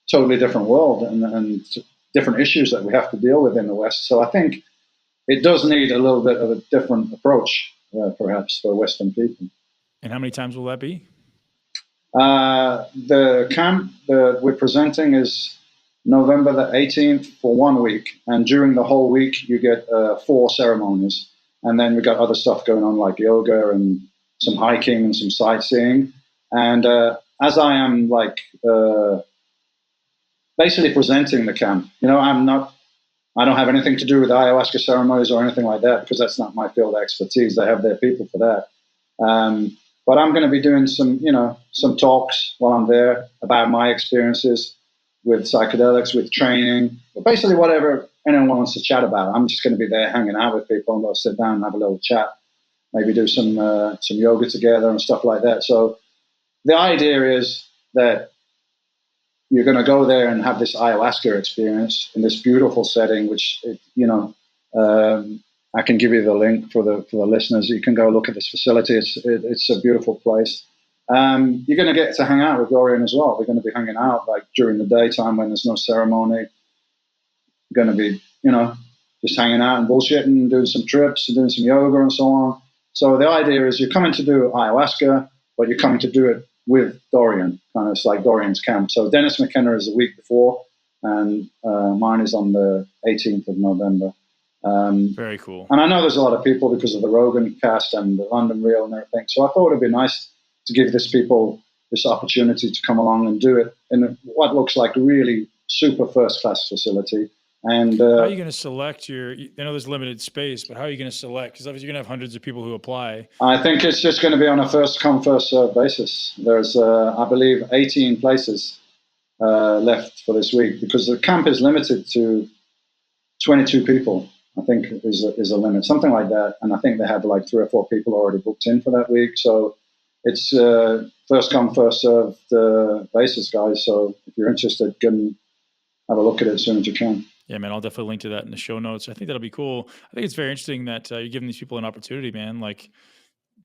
[SPEAKER 3] totally different world and different issues that we have to deal with in the West. So I think it does need a little bit of a different approach, perhaps, for Western people.
[SPEAKER 2] And how many times will that be?
[SPEAKER 3] The camp that we're presenting is November the 18th for 1 week. And during the whole week, you get 4 ceremonies. And then we got other stuff going on like yoga and some hiking and some sightseeing. And as I am basically presenting the camp, I don't have anything to do with ayahuasca ceremonies or anything like that, because that's not my field of expertise. They have their people for that. But I'm going to be doing some talks while I'm there about my experiences with psychedelics, with training, but basically whatever anyone wants to chat about. I'm just going to be there hanging out with people. I'm going to sit down and have a little chat, maybe do some yoga together and stuff like that. So the idea is that you're going to go there and have this ayahuasca experience in this beautiful setting, which, I can give you the link for the listeners. You can go look at this facility. It's a beautiful place. You're going to get to hang out with Dorian as well. We're going to be hanging out during the daytime when there's no ceremony. We're going to be, just hanging out and bullshitting, doing some trips and doing some yoga and so on. So the idea is you're coming to do ayahuasca, but you're coming to do it with Dorian, kind of it's like Dorian's camp. So Dennis McKenna is the week before, and mine is on the 18th of November.
[SPEAKER 2] Very cool.
[SPEAKER 3] And I know there's a lot of people because of the Rogan cast and the London Reel and everything. So I thought it'd be nice to give this opportunity to come along and do it in what looks like a really super first-class facility. And
[SPEAKER 2] how are you going to select I know there's limited space, but how are you going to select? Because obviously you're going to have hundreds of people who apply.
[SPEAKER 3] I think it's just going to be on a first-come, first-served basis. There's, I believe, 18 places left for this week because the camp is limited to 22 people. I think is a limit, something like that. And I think they have like 3 or 4 people already booked in for that week. So it's first come, first served basis, guys. So if you're interested, go and have a look at it as soon as you can.
[SPEAKER 2] Yeah, man, I'll definitely link to that in the show notes. I think that'll be cool. I think it's very interesting that you're giving these people an opportunity, man. Like,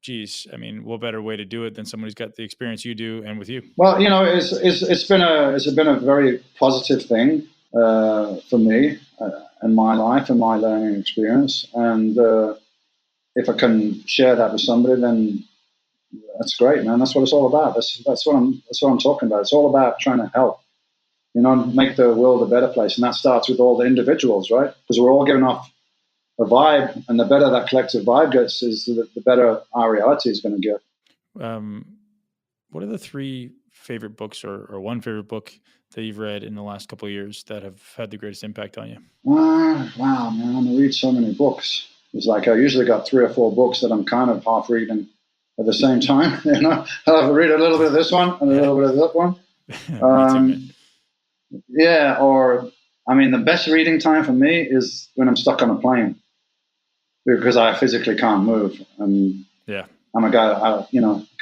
[SPEAKER 2] geez, I mean, what better way to do it than someone who's got the experience you do and with you?
[SPEAKER 3] Well, it's been a very positive thing for me in my life and my learning experience. And if I can share that with somebody, then that's great, man. That's what it's all about. That's what I'm talking about. It's all about trying to help, make the world a better place. And that starts with all the individuals, right? Because we're all giving off a vibe, and the better that collective vibe gets, is the better our reality is going to get.
[SPEAKER 2] What are the 3 favorite books or one favorite book that you've read in the last couple of years that have had the greatest impact on you?
[SPEAKER 3] Wow, man, I read so many books. It's like I usually got 3 or 4 books that I'm kind of half reading at the same time. I'll read a little bit of this one and a little bit of that one. Yeah, the best reading time for me is when I'm stuck on a plane because I physically can't move.
[SPEAKER 2] Yeah.
[SPEAKER 3] I'm a guy,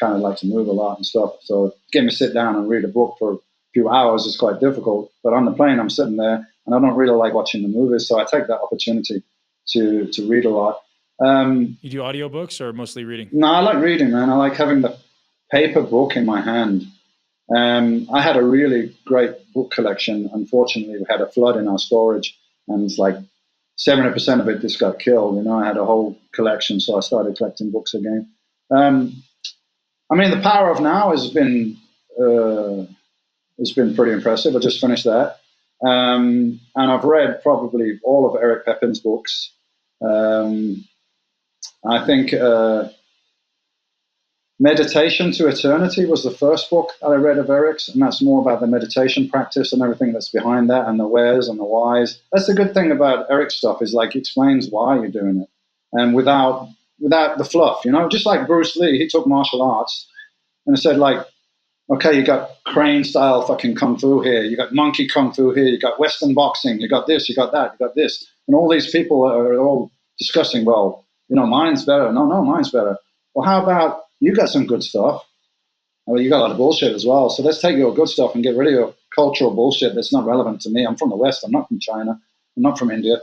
[SPEAKER 3] kind of like to move a lot and stuff. So getting me to sit down and read a book for a few hours is quite difficult. But on the plane, I'm sitting there, and I don't really like watching the movies. So I take that opportunity to read a lot.
[SPEAKER 2] You do audiobooks or mostly reading?
[SPEAKER 3] No, I like reading, man. I like having the paper book in my hand. I had a really great book collection. Unfortunately, we had a flood in our storage, and it's like 70% of it just got killed. I had a whole collection, so I started collecting books again. The Power of Now has been pretty impressive. I just finished that, and I've read probably all of Eric Pepin's books. I think Meditation to Eternity was the first book that I read of Eric's, and that's more about the meditation practice and everything that's behind that, and the wheres and the whys. That's the good thing about Eric's stuff, is like he explains why you're doing it, and without the fluff, just like Bruce Lee. He took martial arts and said, like, okay, you got crane style fucking kung fu here, you got monkey kung fu here, you got Western boxing, you got this, you got that, you got this, and all these people are all discussing, well, mine's better. No, mine's better. Well, how about you got some good stuff? Well, you got a lot of bullshit as well. So let's take your good stuff and get rid of your cultural bullshit that's not relevant to me. I'm from the West. I'm not from China. I'm not from India.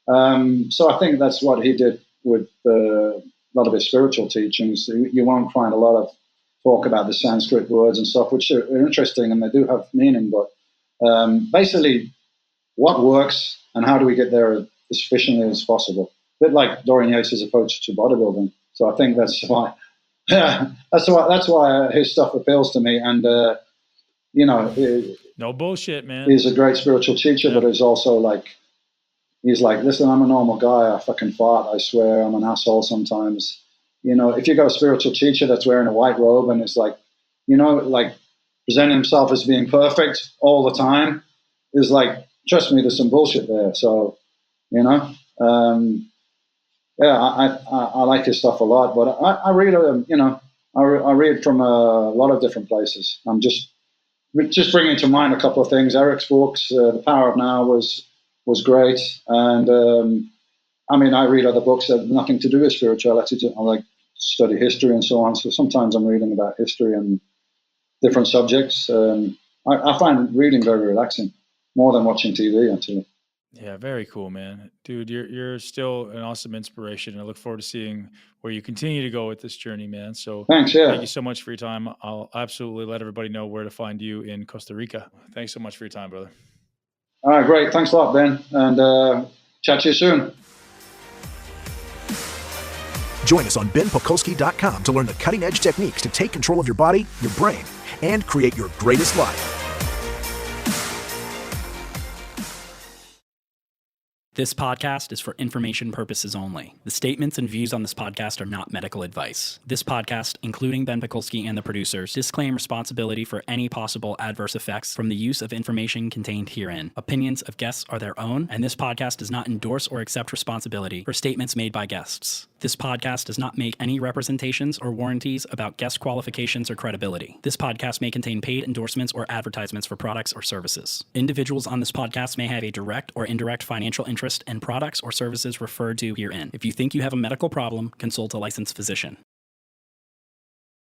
[SPEAKER 3] So I think that's what he did with a lot of his spiritual teachings. You won't find a lot of talk about the Sanskrit words and stuff, which are interesting and they do have meaning. But basically, what works and how do we get there as efficiently as possible? A bit like Dorian Yates' approach to bodybuilding. So I think that's why. Yeah, that's why his stuff appeals to me, and
[SPEAKER 2] no bullshit, man.
[SPEAKER 3] He's a great spiritual teacher, but he's also he's like, listen, I'm a normal guy. I fucking fart. I swear, I'm an asshole sometimes. If you got a spiritual teacher that's wearing a white robe and is like, presenting himself as being perfect all the time, is like, trust me, there's some bullshit there. So, yeah, I like his stuff a lot, but I read, I read from a lot of different places. I'm just bringing to mind a couple of things. Eric's books, The Power of Now was great, and I read other books that have nothing to do with spirituality. I like study history and so on. So sometimes I'm reading about history and different subjects. I find reading very relaxing, more than watching TV, actually.
[SPEAKER 2] Yeah, very cool, man. Dude, you're still an awesome inspiration. I look forward to seeing where you continue to go with this journey, man. So
[SPEAKER 3] thanks, yeah.
[SPEAKER 2] Thank you so much for your time. I'll absolutely let everybody know where to find you in Costa Rica. Thanks so much for your time, brother.
[SPEAKER 3] All right, great. Thanks a lot, Ben. And chat to you soon.
[SPEAKER 1] Join us on benpakulski.com to learn the cutting-edge techniques to take control of your body, your brain, and create your greatest life.
[SPEAKER 4] This podcast is for information purposes only. The statements and views on this podcast are not medical advice. This podcast, including Ben Pakulski and the producers, disclaim responsibility for any possible adverse effects from the use of information contained herein. Opinions of guests are their own, and this podcast does not endorse or accept responsibility for statements made by guests. This podcast does not make any representations or warranties about guest qualifications or credibility. This podcast may contain paid endorsements or advertisements for products or services. Individuals on this podcast may have a direct or indirect financial interest in products or services referred to herein. If you think you have a medical problem, consult a licensed physician.